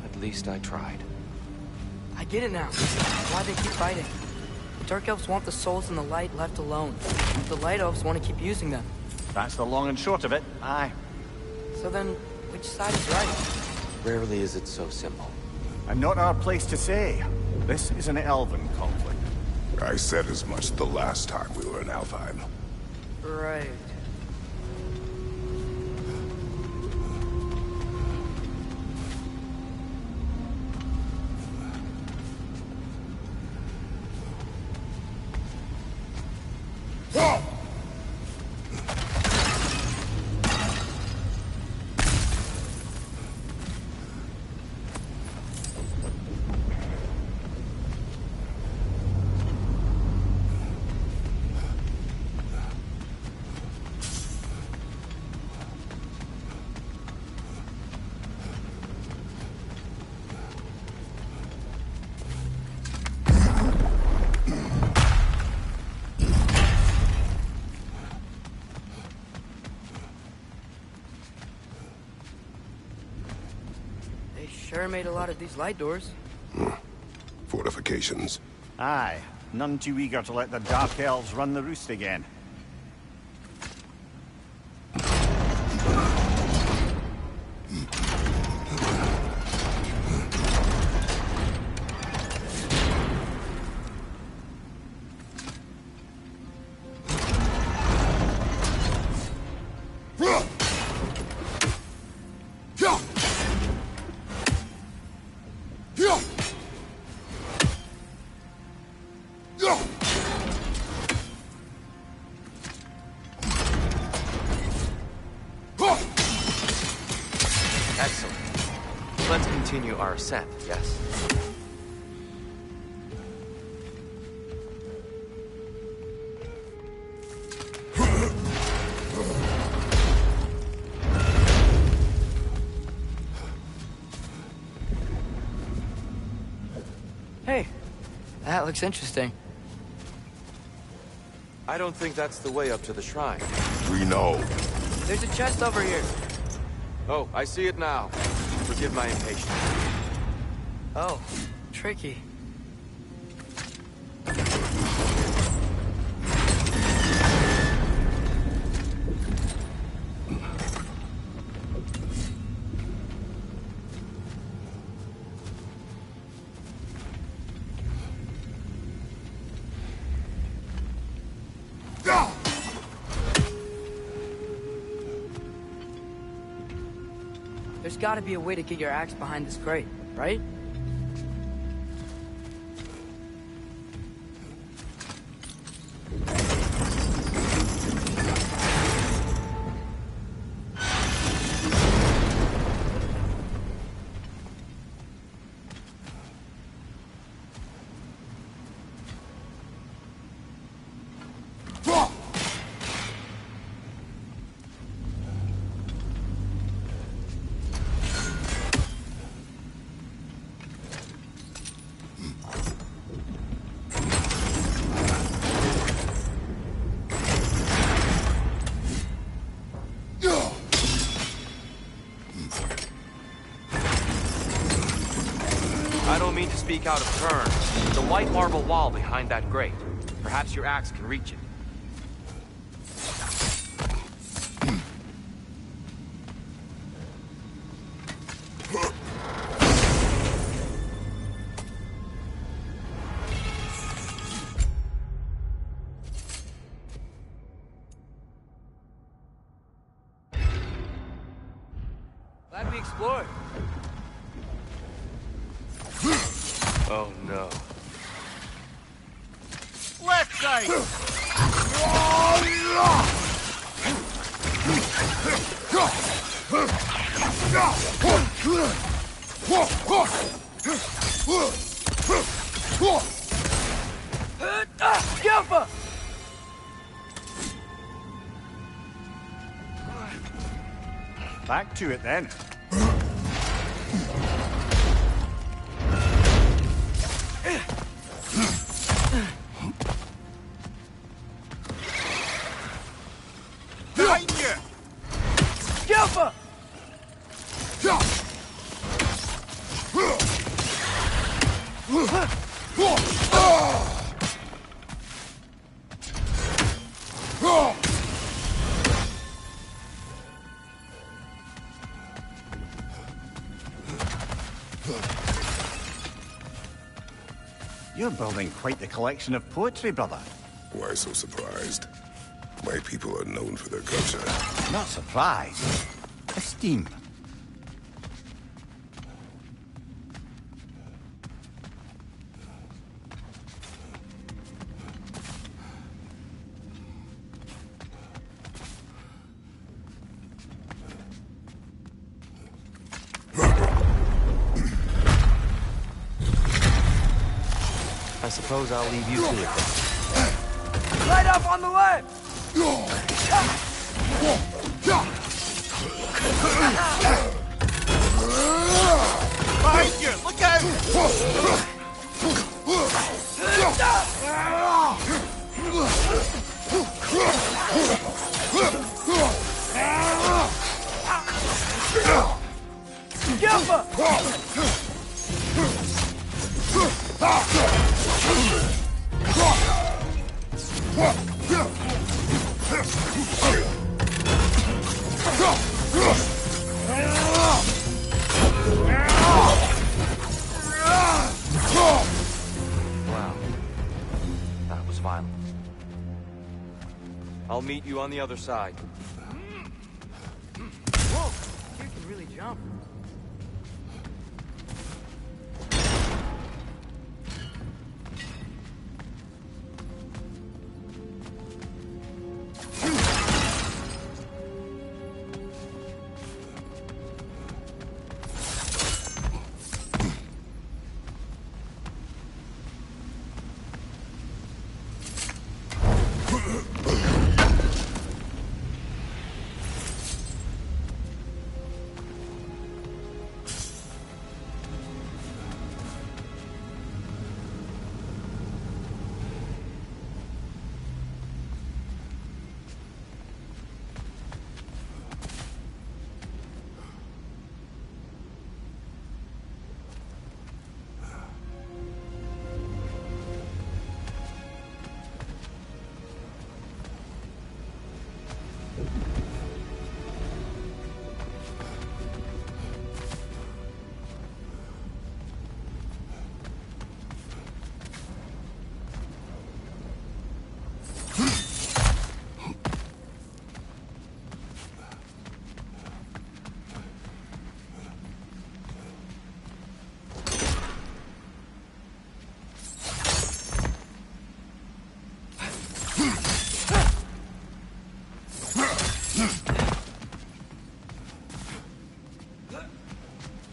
At least I tried. I get it now. Why they keep fighting. The Dark Elves want the souls in the light left alone. The Light Elves want to keep using them. That's the long and short of it, aye. So then, which side is right? Rarely is it so simple. And not our place to say. This is an elven conflict. I said as much the last time we were in Alfheim. Right. Sure made a lot of these light doors. Fortifications. Aye. None too eager to let the Dark Elves run the roost again. Excellent. Let's continue our ascent, yes? Hey, that looks interesting. I don't think that's the way up to the shrine. We know. There's a chest over here. Oh, I see it now. Forgive my impatience. Oh, tricky. There's gotta be a way to get your axe behind this crate, right? I don't mean to speak out of turn. The white marble wall behind that grate. Perhaps your axe can reach it. Glad we explored. Oh no. Left side! Gilfa! Back to it then. Behind you! Gilfa! You're building quite the collection of poetry, brother. Why so surprised? My people are known for their culture. Not surprised. Esteem. I suppose I'll leave you to it then. Light up on the left! Behind you! Look out! Gilfa! Wow. That was violent. I'll meet you on the other side. Whoa! You can really jump.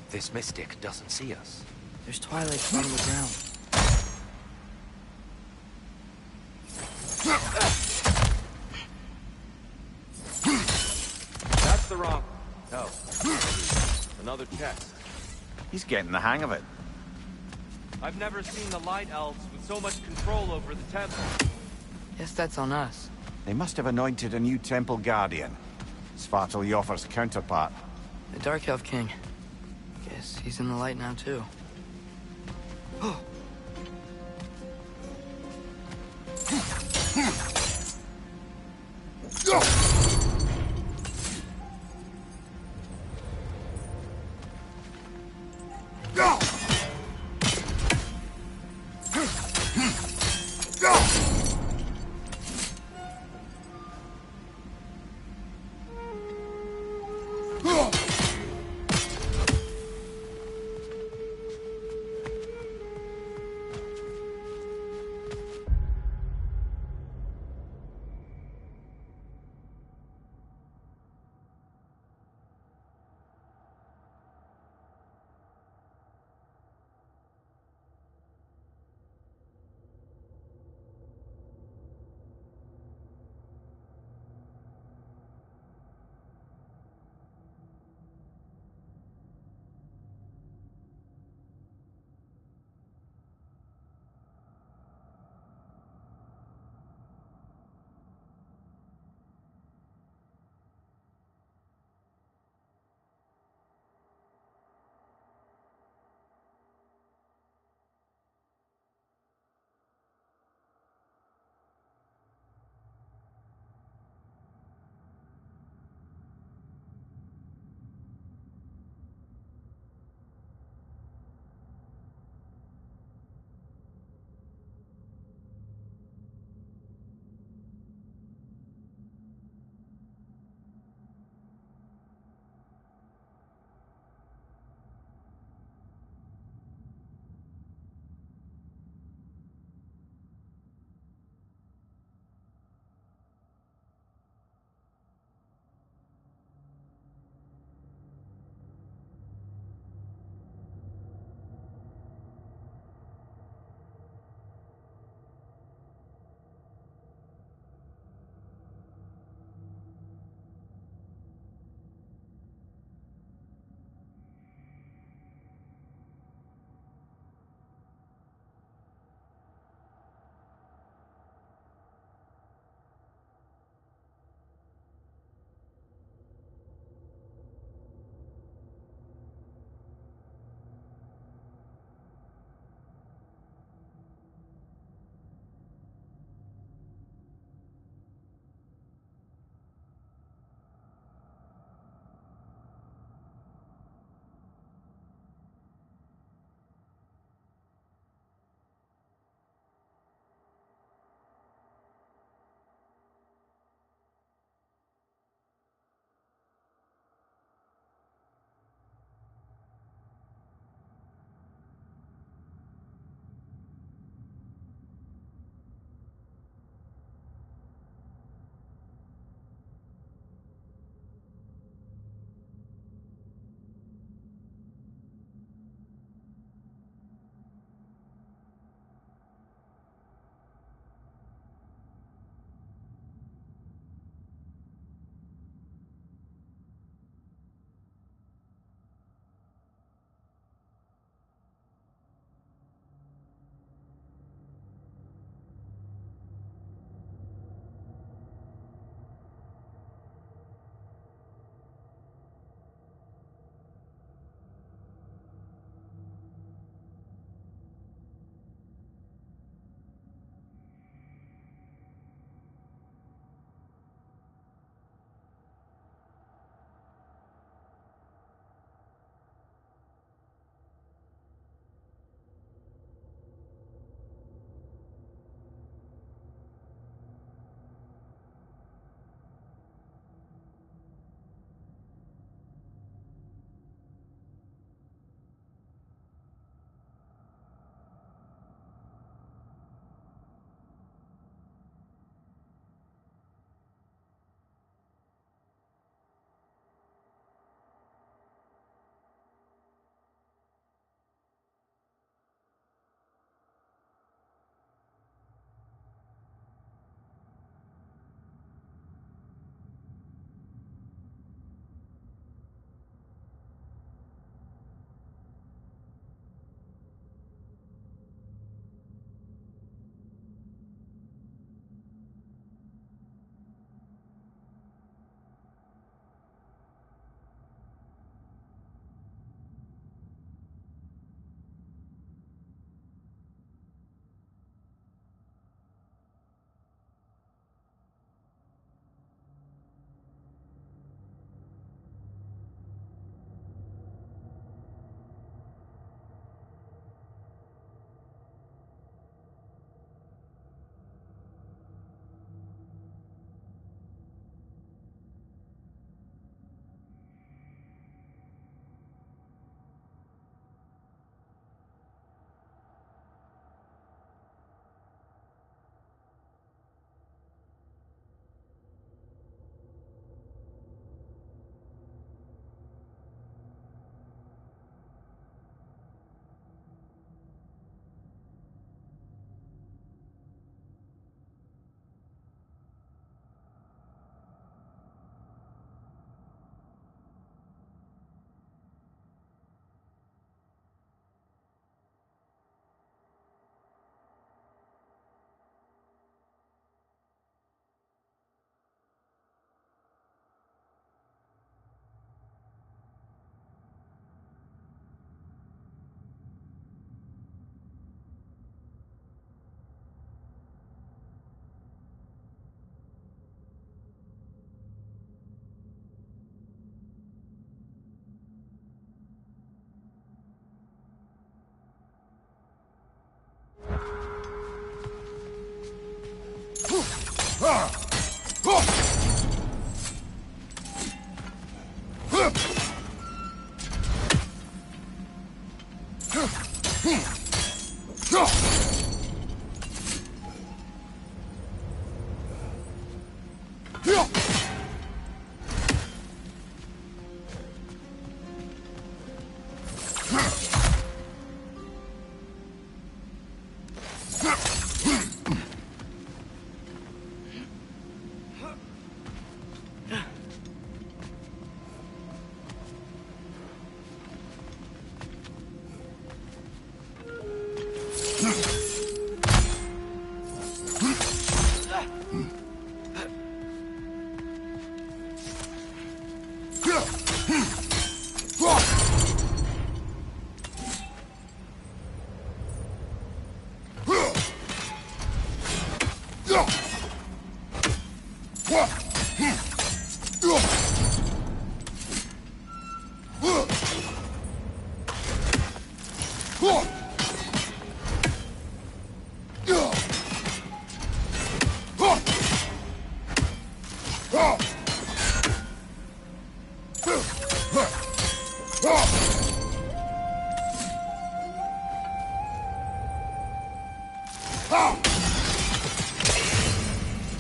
This mystic doesn't see us. There's twilight on the ground. That's the wrong... No. Another chest. He's getting the hang of it. I've never seen the Light Elves with so much control over the temple. Guess that's on us. They must have anointed a new temple guardian. Svartal Yofr's counterpart. The Dark Elf King. Guess he's in the light now, too.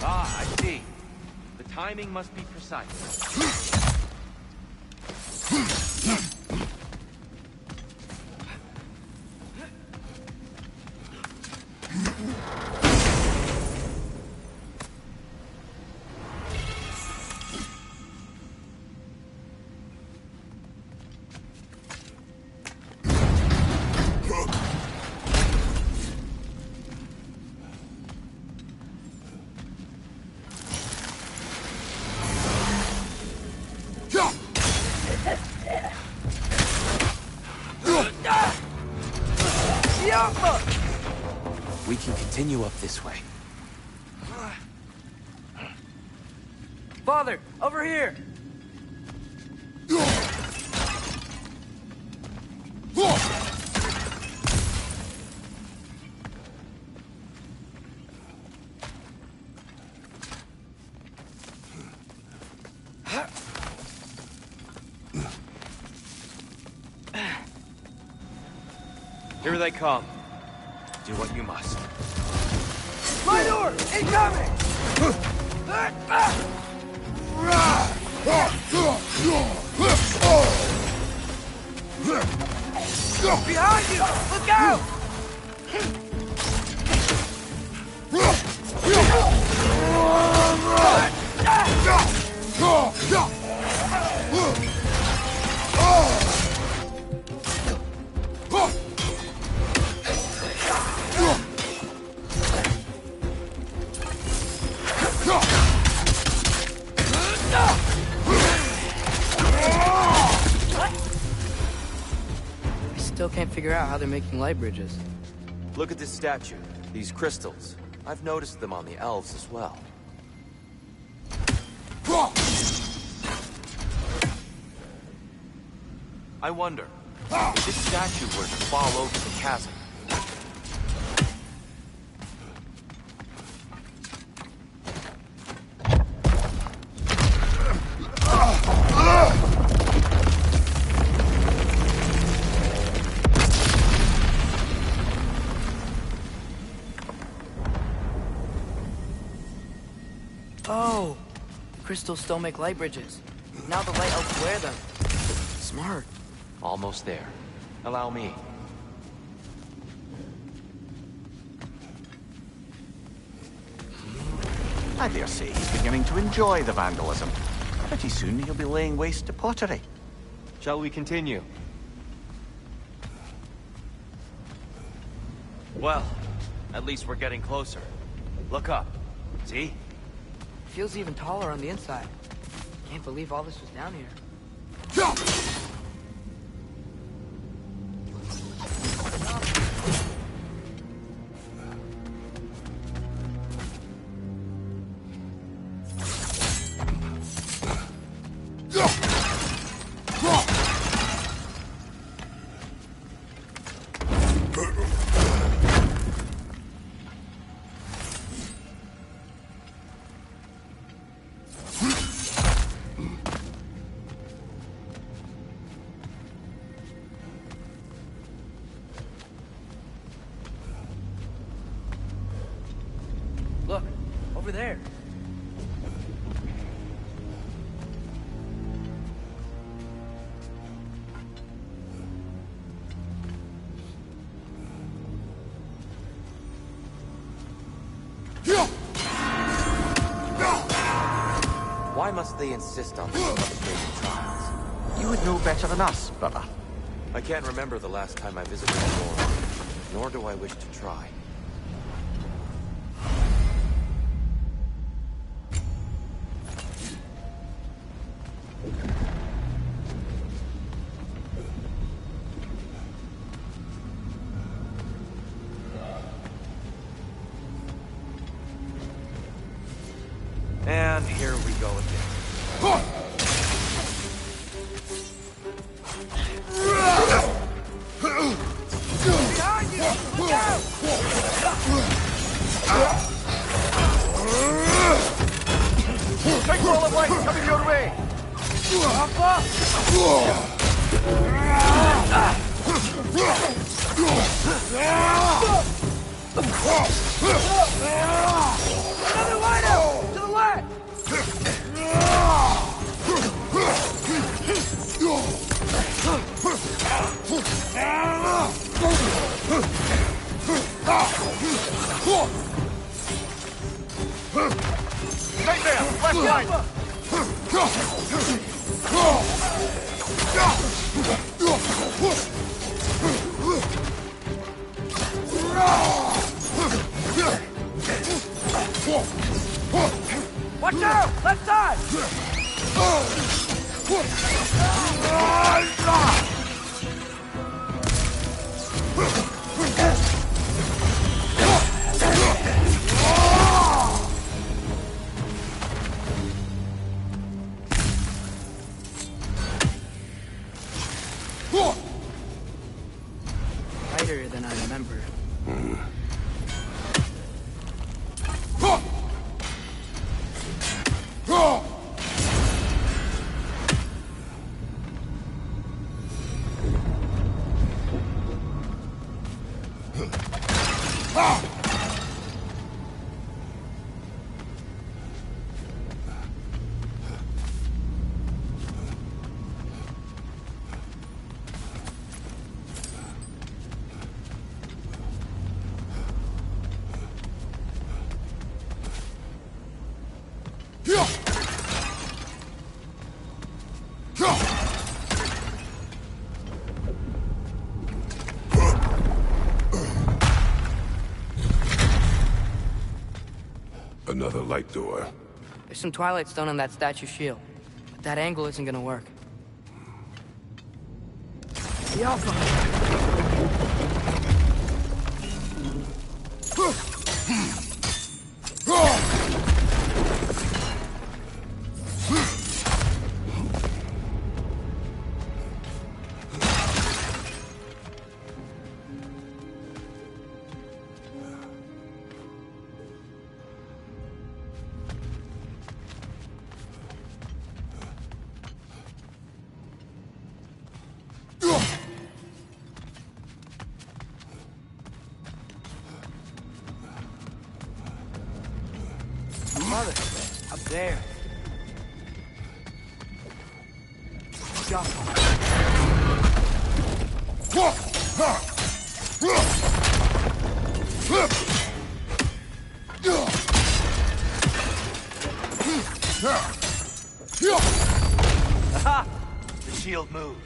Ah, I see. The timing must be precise. We can continue up this way. Father, over here! Here they come. Do what you must. My door! Incoming! Behind you! Look out! Still can't figure out how they're making light bridges. Look at this statue. These crystals. I've noticed them on the elves as well. I wonder, if this statue were to fall over the chasm, Oh! Crystals still make light bridges. Now the light elves wear them. Smart. Almost there. Allow me. I dare say he's beginning to enjoy the vandalism. Pretty soon he'll be laying waste to pottery. Shall we continue? Well, at least we're getting closer. Look up. See? Feels even taller on the inside. Can't believe all this was down here. Over there. Why must they insist on these frustrating trials? You would know better than us, brother. I can't remember the last time I visited War, nor do I wish to try. And here we go again. Behind you! Look out! Big wall of light coming your way! Another lighter! To the left! Right there! Left line! Watch out! Left side! Lighter than I remember. Another light door. There's some Twilight Stone on that statue shield, but that angle isn't gonna work. The Alpha! Mother, up there. Aha! The shield moved.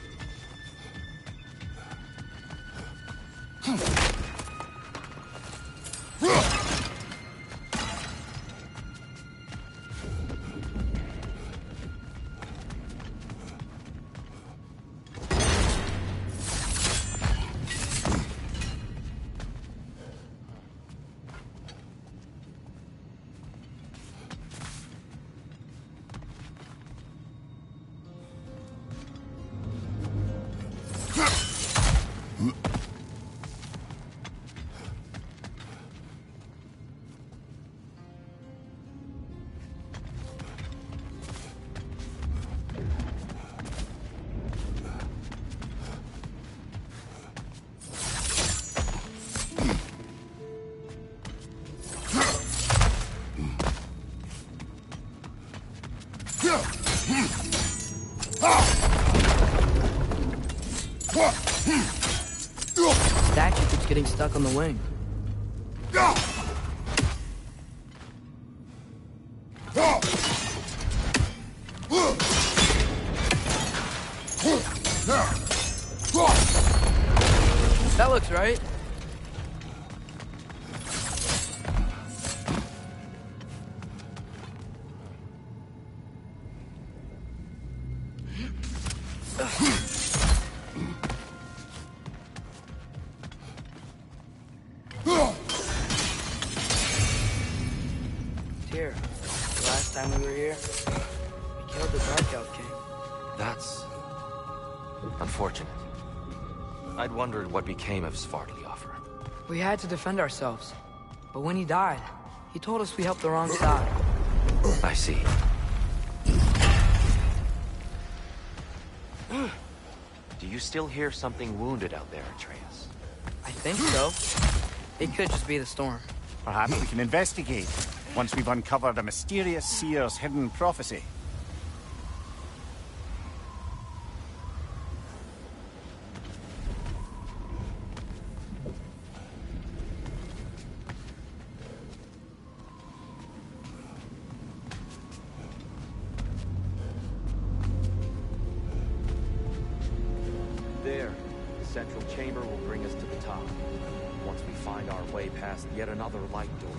statue keeps getting stuck on the wing. That looks right. Here, the last time we were here, we killed the Dark Elf King. That's unfortunate. I'd wondered what became of Svartalfur. We had to defend ourselves. But when he died, he told us we helped the wrong side. I see. Do you still hear something wounded out there, Atreus? I think so. It could just be the storm. Perhaps we can investigate, once we've uncovered a mysterious seer's hidden prophecy. There, the central chamber will bring us to the top. Once we find our way past yet another light door.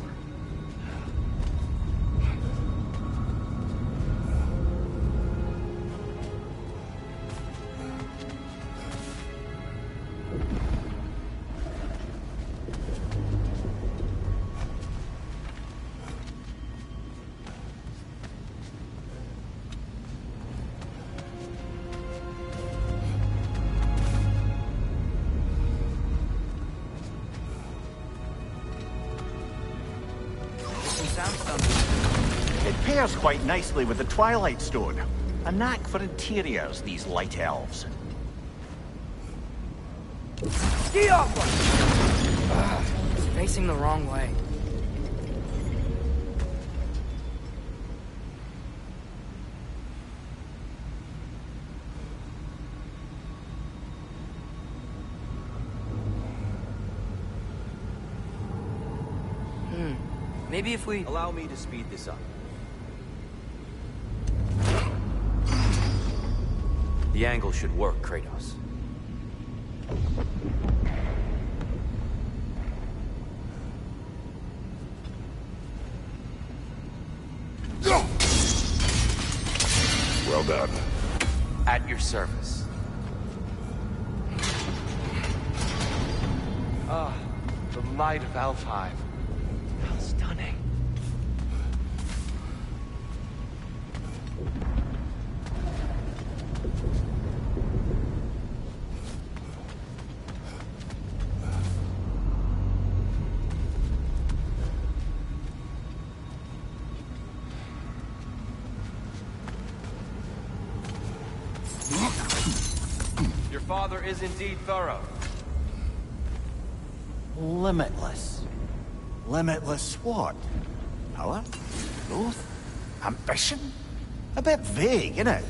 It pairs quite nicely with the Twilight Stone. A knack for interiors, these light elves. Ski off one! It's facing the wrong way. Maybe if we... Allow me to speed this up. The angle should work, Kratos. Well done. At your service. Ah, the light of Alfheim. How stunning. Your father is indeed thorough. Limitless. Limitless what? Power? Growth? Ambition? A bit vague, innit?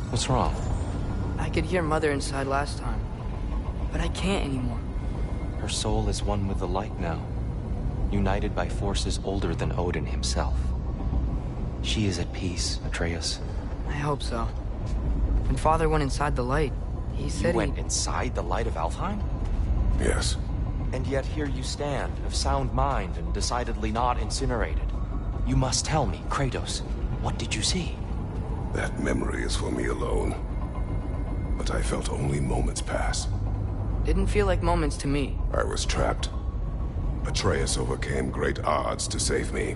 What's wrong? I could hear Mother inside last time, but I can't anymore. Her soul is one with the light now, united by forces older than Odin himself. She is at peace, Atreus. I hope so. When Father went inside the light, he said You went inside the light of Alfheim? Yes. And yet here you stand, of sound mind and decidedly not incinerated. You must tell me, Kratos, what did you see? That memory is for me alone. But I felt only moments pass. Didn't feel like moments to me. I was trapped. Atreus overcame great odds to save me.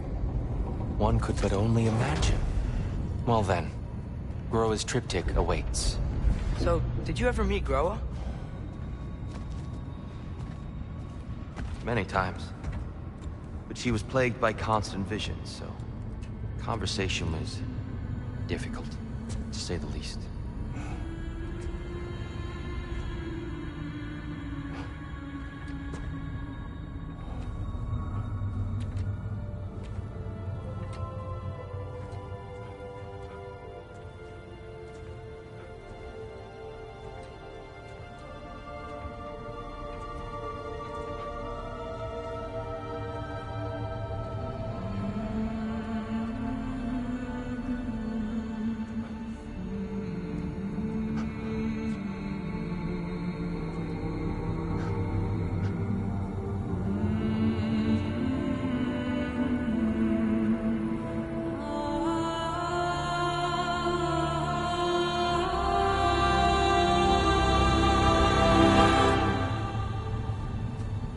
One could but only imagine. Well then, Groa's triptych awaits. So, did you ever meet Groa? Many times. But she was plagued by constant visions, so conversation was difficult, to say the least.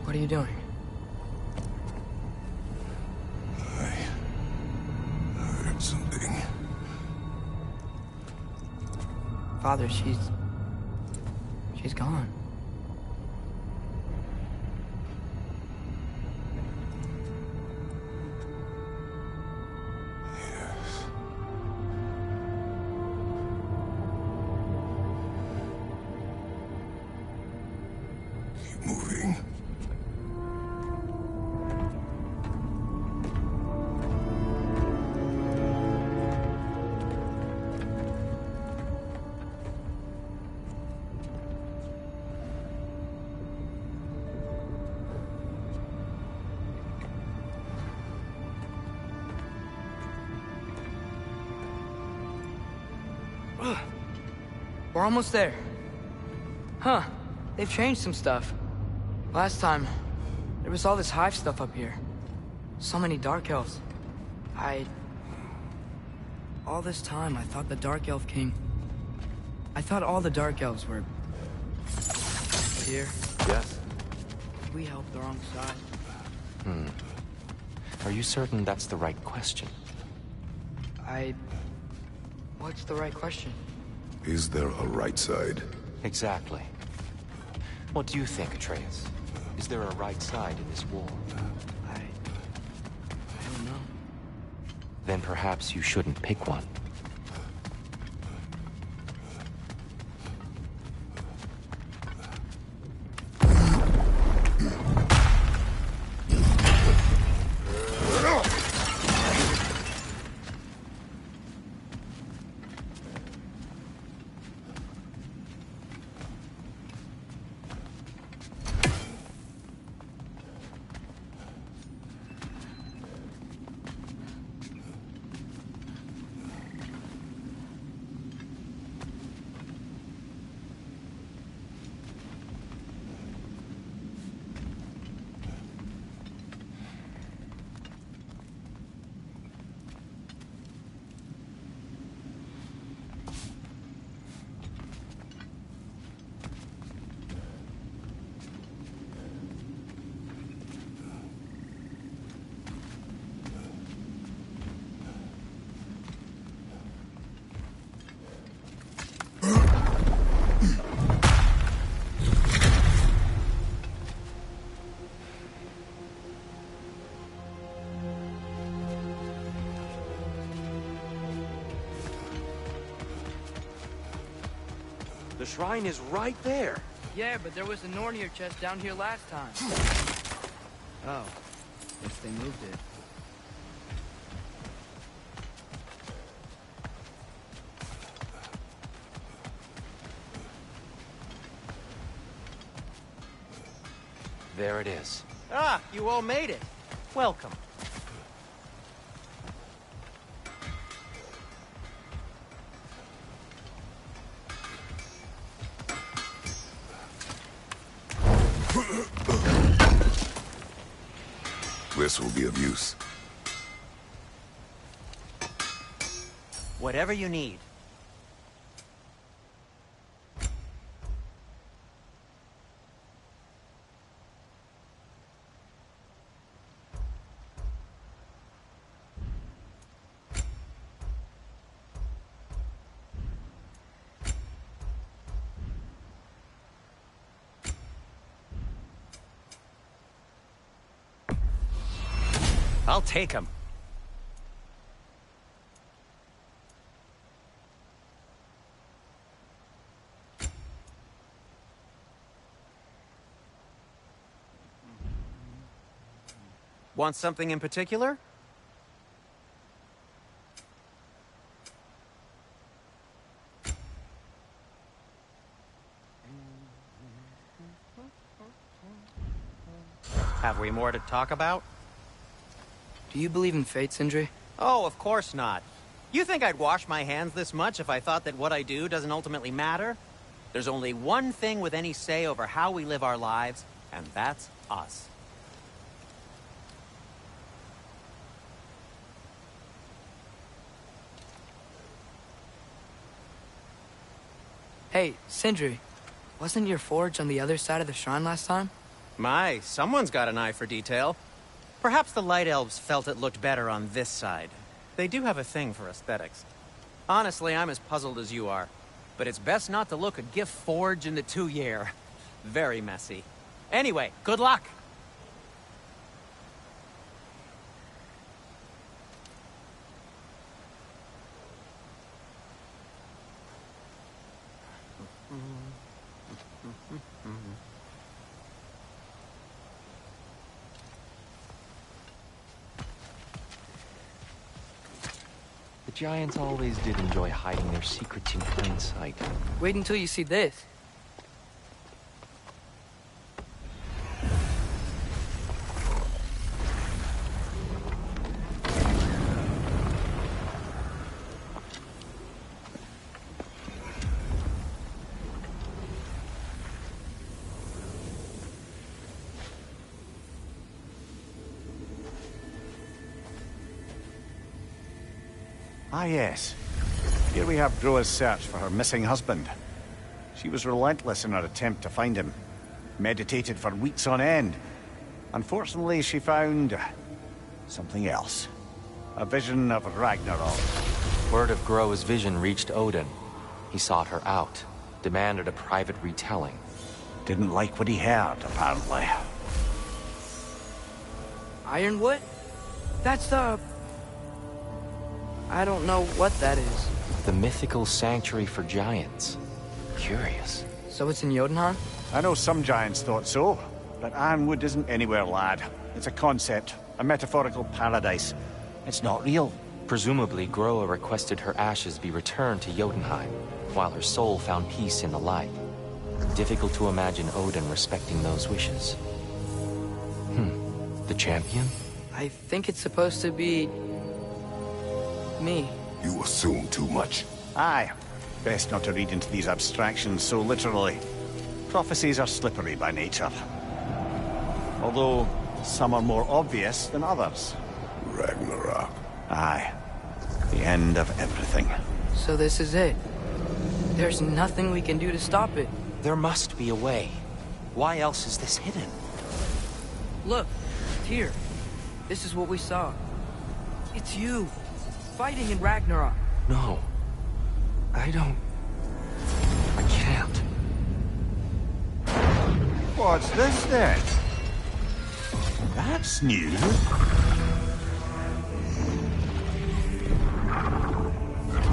What are you doing? I heard something. Father, she's gone. Yes. Keep moving. We're almost there. Huh. They've changed some stuff. Last time, there was all this hive stuff up here. So many Dark Elves. All this time, I thought the Dark Elf King... I thought all the Dark Elves were... here. Yes? Did we help the wrong side? Are you certain that's the right question? What's the right question? Is there a right side? Exactly. What do you think, Atreus? Is there a right side in this war? I don't know. Then perhaps you shouldn't pick one. The shrine is right there. Yeah, but there was a Nornir chest down here last time. Oh. Guess they moved it. There it is. Ah, you all made it. Welcome. This will be of use. Whatever you need. I'll take him. Want something in particular? Have we more to talk about? Do you believe in fate, Sindri? Oh, of course not. You think I'd wash my hands this much if I thought that what I do doesn't ultimately matter? There's only one thing with any say over how we live our lives, and that's us. Hey, Sindri, wasn't your forge on the other side of the shrine last time? My, someone's got an eye for detail. Perhaps the Light Elves felt it looked better on this side. They do have a thing for aesthetics. Honestly, I'm as puzzled as you are. But it's best not to look a gift forge in the 2-year. Very messy. Anyway, good luck! The Giants always did enjoy hiding their secrets in plain sight. Wait until you see this. Ah, yes. Here we have Groa's search for her missing husband. She was relentless in her attempt to find him. Meditated for weeks on end. Unfortunately, she found something else. A vision of Ragnarok. Word of Groa's vision reached Odin. He sought her out, demanded a private retelling. Didn't like what he heard, apparently. Ironwood? That's the... I don't know what that is. The mythical sanctuary for giants. Curious. So it's in Jotunheim? I know some giants thought so, but Ironwood isn't anywhere, lad. It's a concept, a metaphorical paradise. It's not real. Presumably, Groa requested her ashes be returned to Jotunheim, while her soul found peace in the light. Difficult to imagine Odin respecting those wishes. The champion? I think it's supposed to be... me. You assume too much. Aye. Best not to read into these abstractions so literally. Prophecies are slippery by nature. Although, some are more obvious than others. Ragnarok. Aye. The end of everything. So this is it. There's nothing we can do to stop it. There must be a way. Why else is this hidden? Look, here. This is what we saw. It's you, fighting in Ragnarok. No. I can't. What's this then? That's new.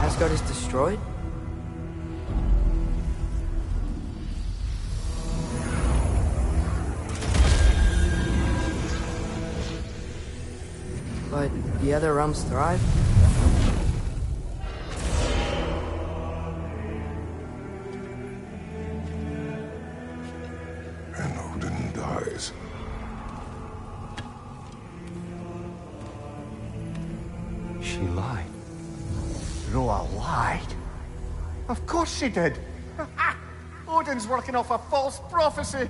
Asgard is destroyed? But the other realms thrive? And Odin dies. She lied. Groa lied. Of course she did. Odin's working off a false prophecy.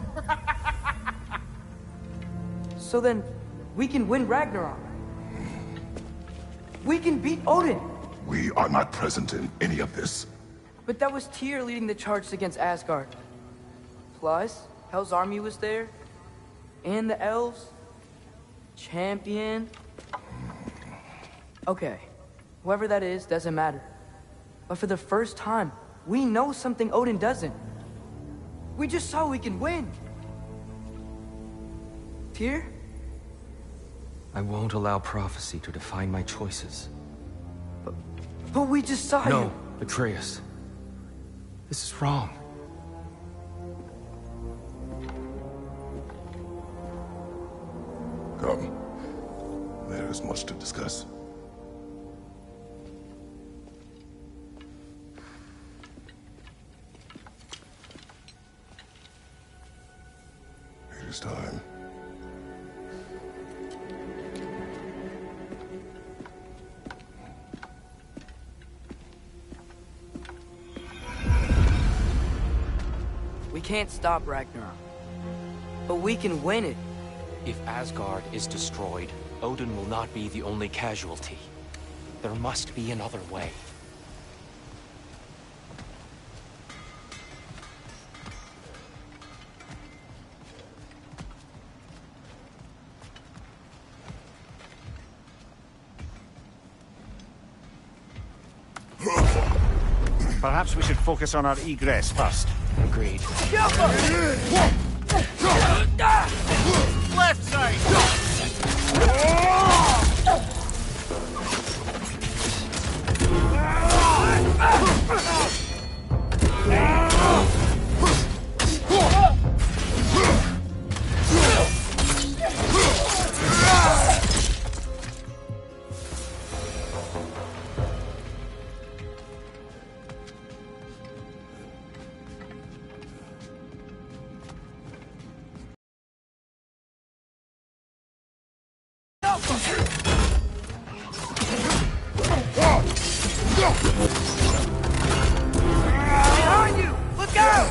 So then, we can win Ragnarok. We can beat Odin. We are not present in any of this. But that was Tyr leading the charge against Asgard. Plus, Hell's army was there. And the elves. Champion. Okay, whoever that is doesn't matter. But for the first time, we know something Odin doesn't. We just saw we can win. Tyr? I won't allow prophecy to define my choices. But we just saw you. No, Atreus. This is wrong. Come. There is much to discuss. It is time. We can't stop Ragnarok. But we can win it. If Asgard is destroyed, Odin will not be the only casualty. There must be another way. Perhaps we should focus on our egress first. Agreed. Left side! Behind you! Look out!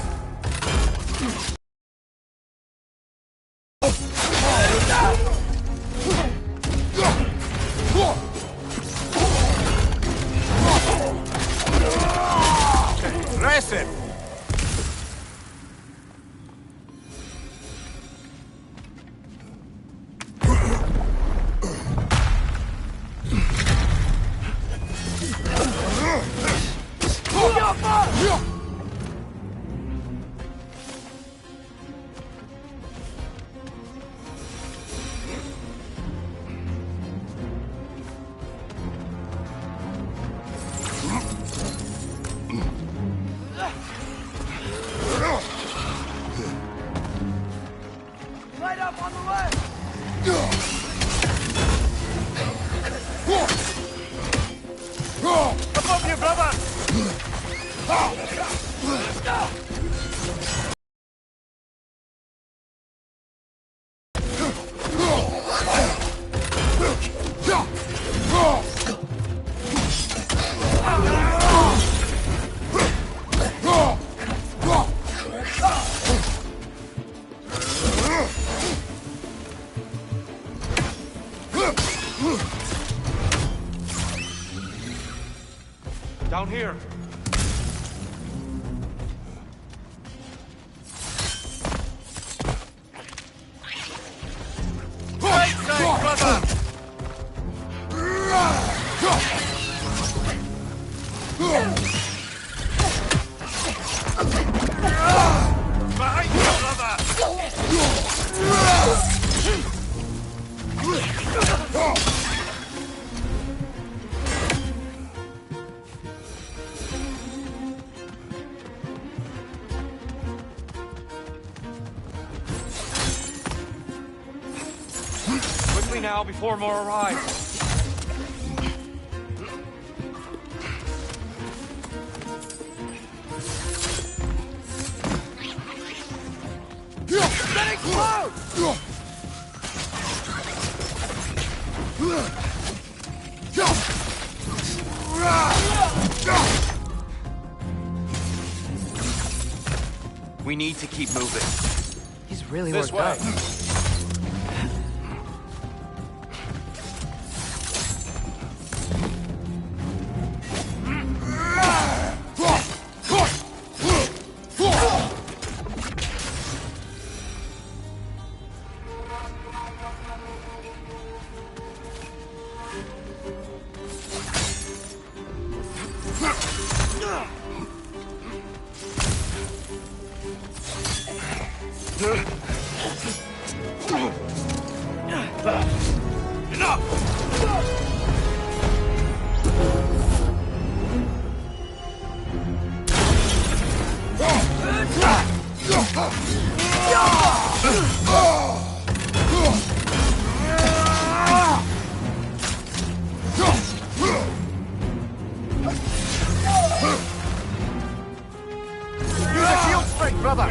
Aggressive! Light up on the left! Above you, brother! Down here. Right side, brother! Behind you, brother! Quickly now, before more arrive. Let it explode! We need to keep moving. He's really This worked way. up. Enough! right, brother.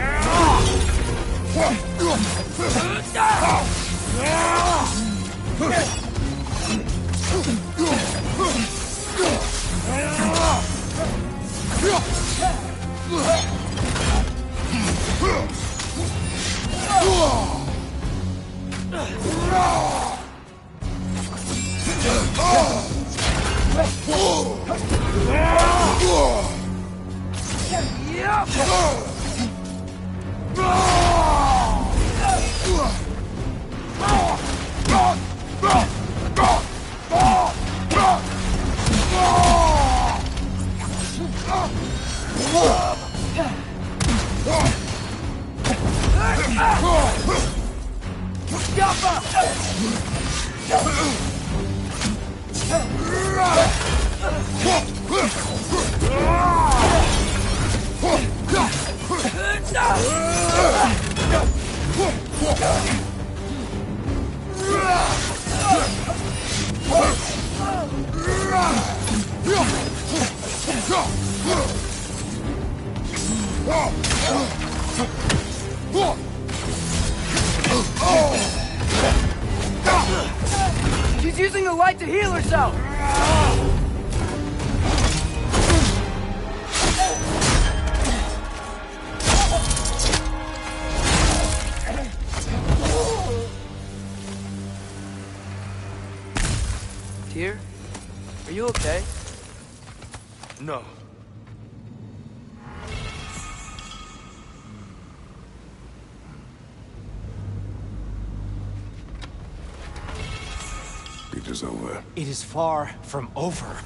She's using the light to heal herself! Tyr? Are you okay? No. It is over. It is far from over.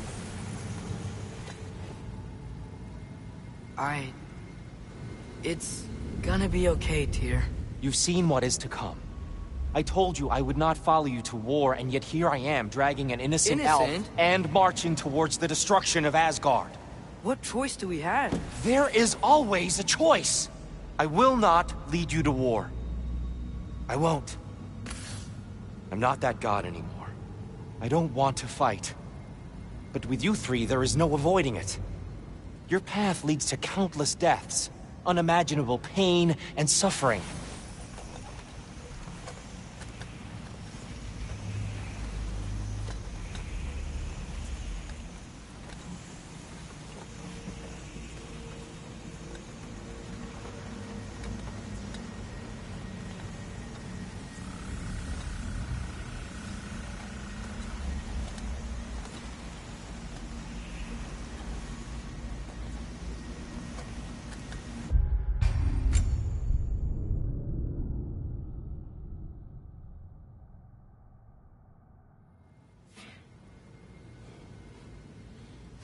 It's gonna be okay, Tyr. You've seen what is to come. I told you I would not follow you to war, and yet here I am, dragging an innocent elf and marching towards the destruction of Asgard. What choice do we have? There is always a choice. I will not lead you to war. I won't. I'm not that god anymore. I don't want to fight. But with you three, there is no avoiding it. Your path leads to countless deaths, unimaginable pain and suffering.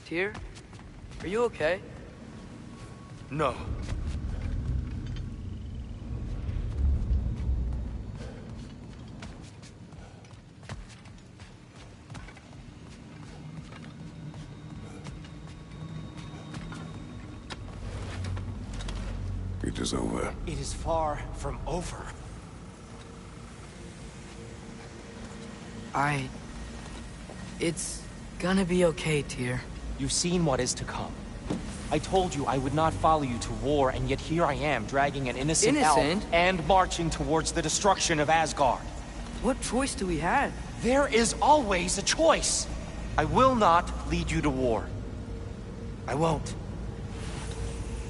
Tyr? Are you okay? No. It is over. It is far from over. It's gonna be okay, Tyr. You've seen what is to come. I told you I would not follow you to war, and yet here I am, dragging an innocent elf and marching towards the destruction of Asgard. What choice do we have? There is always a choice. I will not lead you to war. I won't.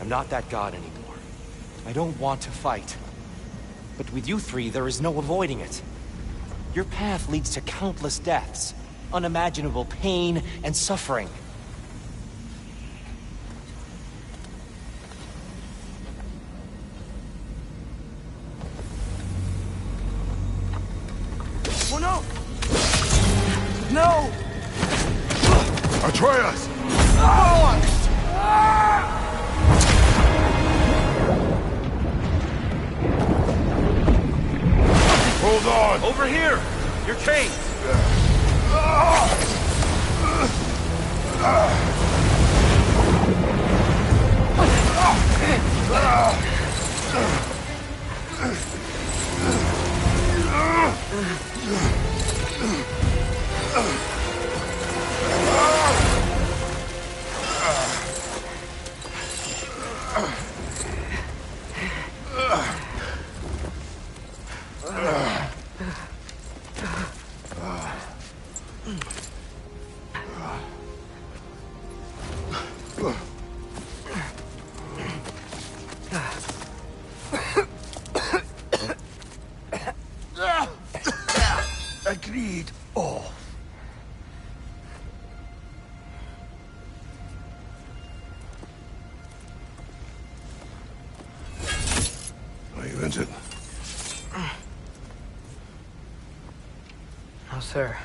I'm not that god anymore. I don't want to fight. But with you three, there is no avoiding it. Your path leads to countless deaths, unimaginable pain and suffering. Oh no! No! Atreus! Hold on! Over here! Your chains! Agreed. Oh. Are you injured? No, sir.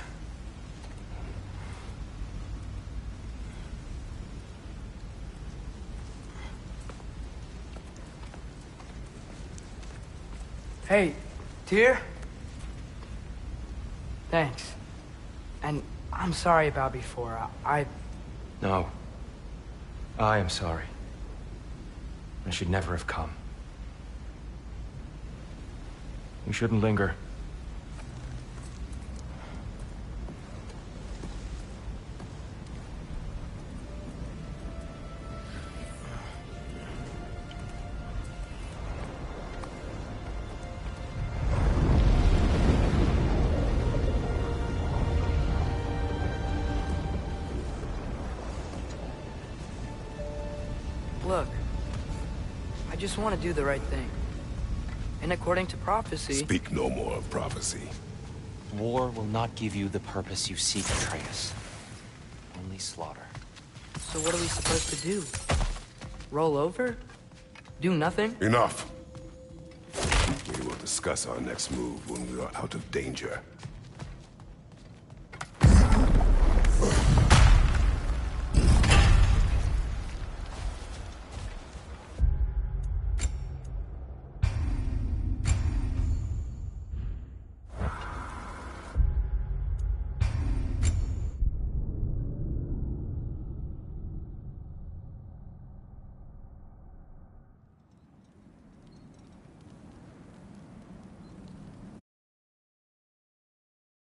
Hey, Tyr? Thanks. And I'm sorry about before. No. I am sorry. I should never have come. You shouldn't linger. Look, I just want to do the right thing. And according to prophecy... Speak no more of prophecy. War will not give you the purpose you seek, Atreus. Only slaughter. So what are we supposed to do? Roll over? Do nothing? Enough. We will discuss our next move when we are out of danger.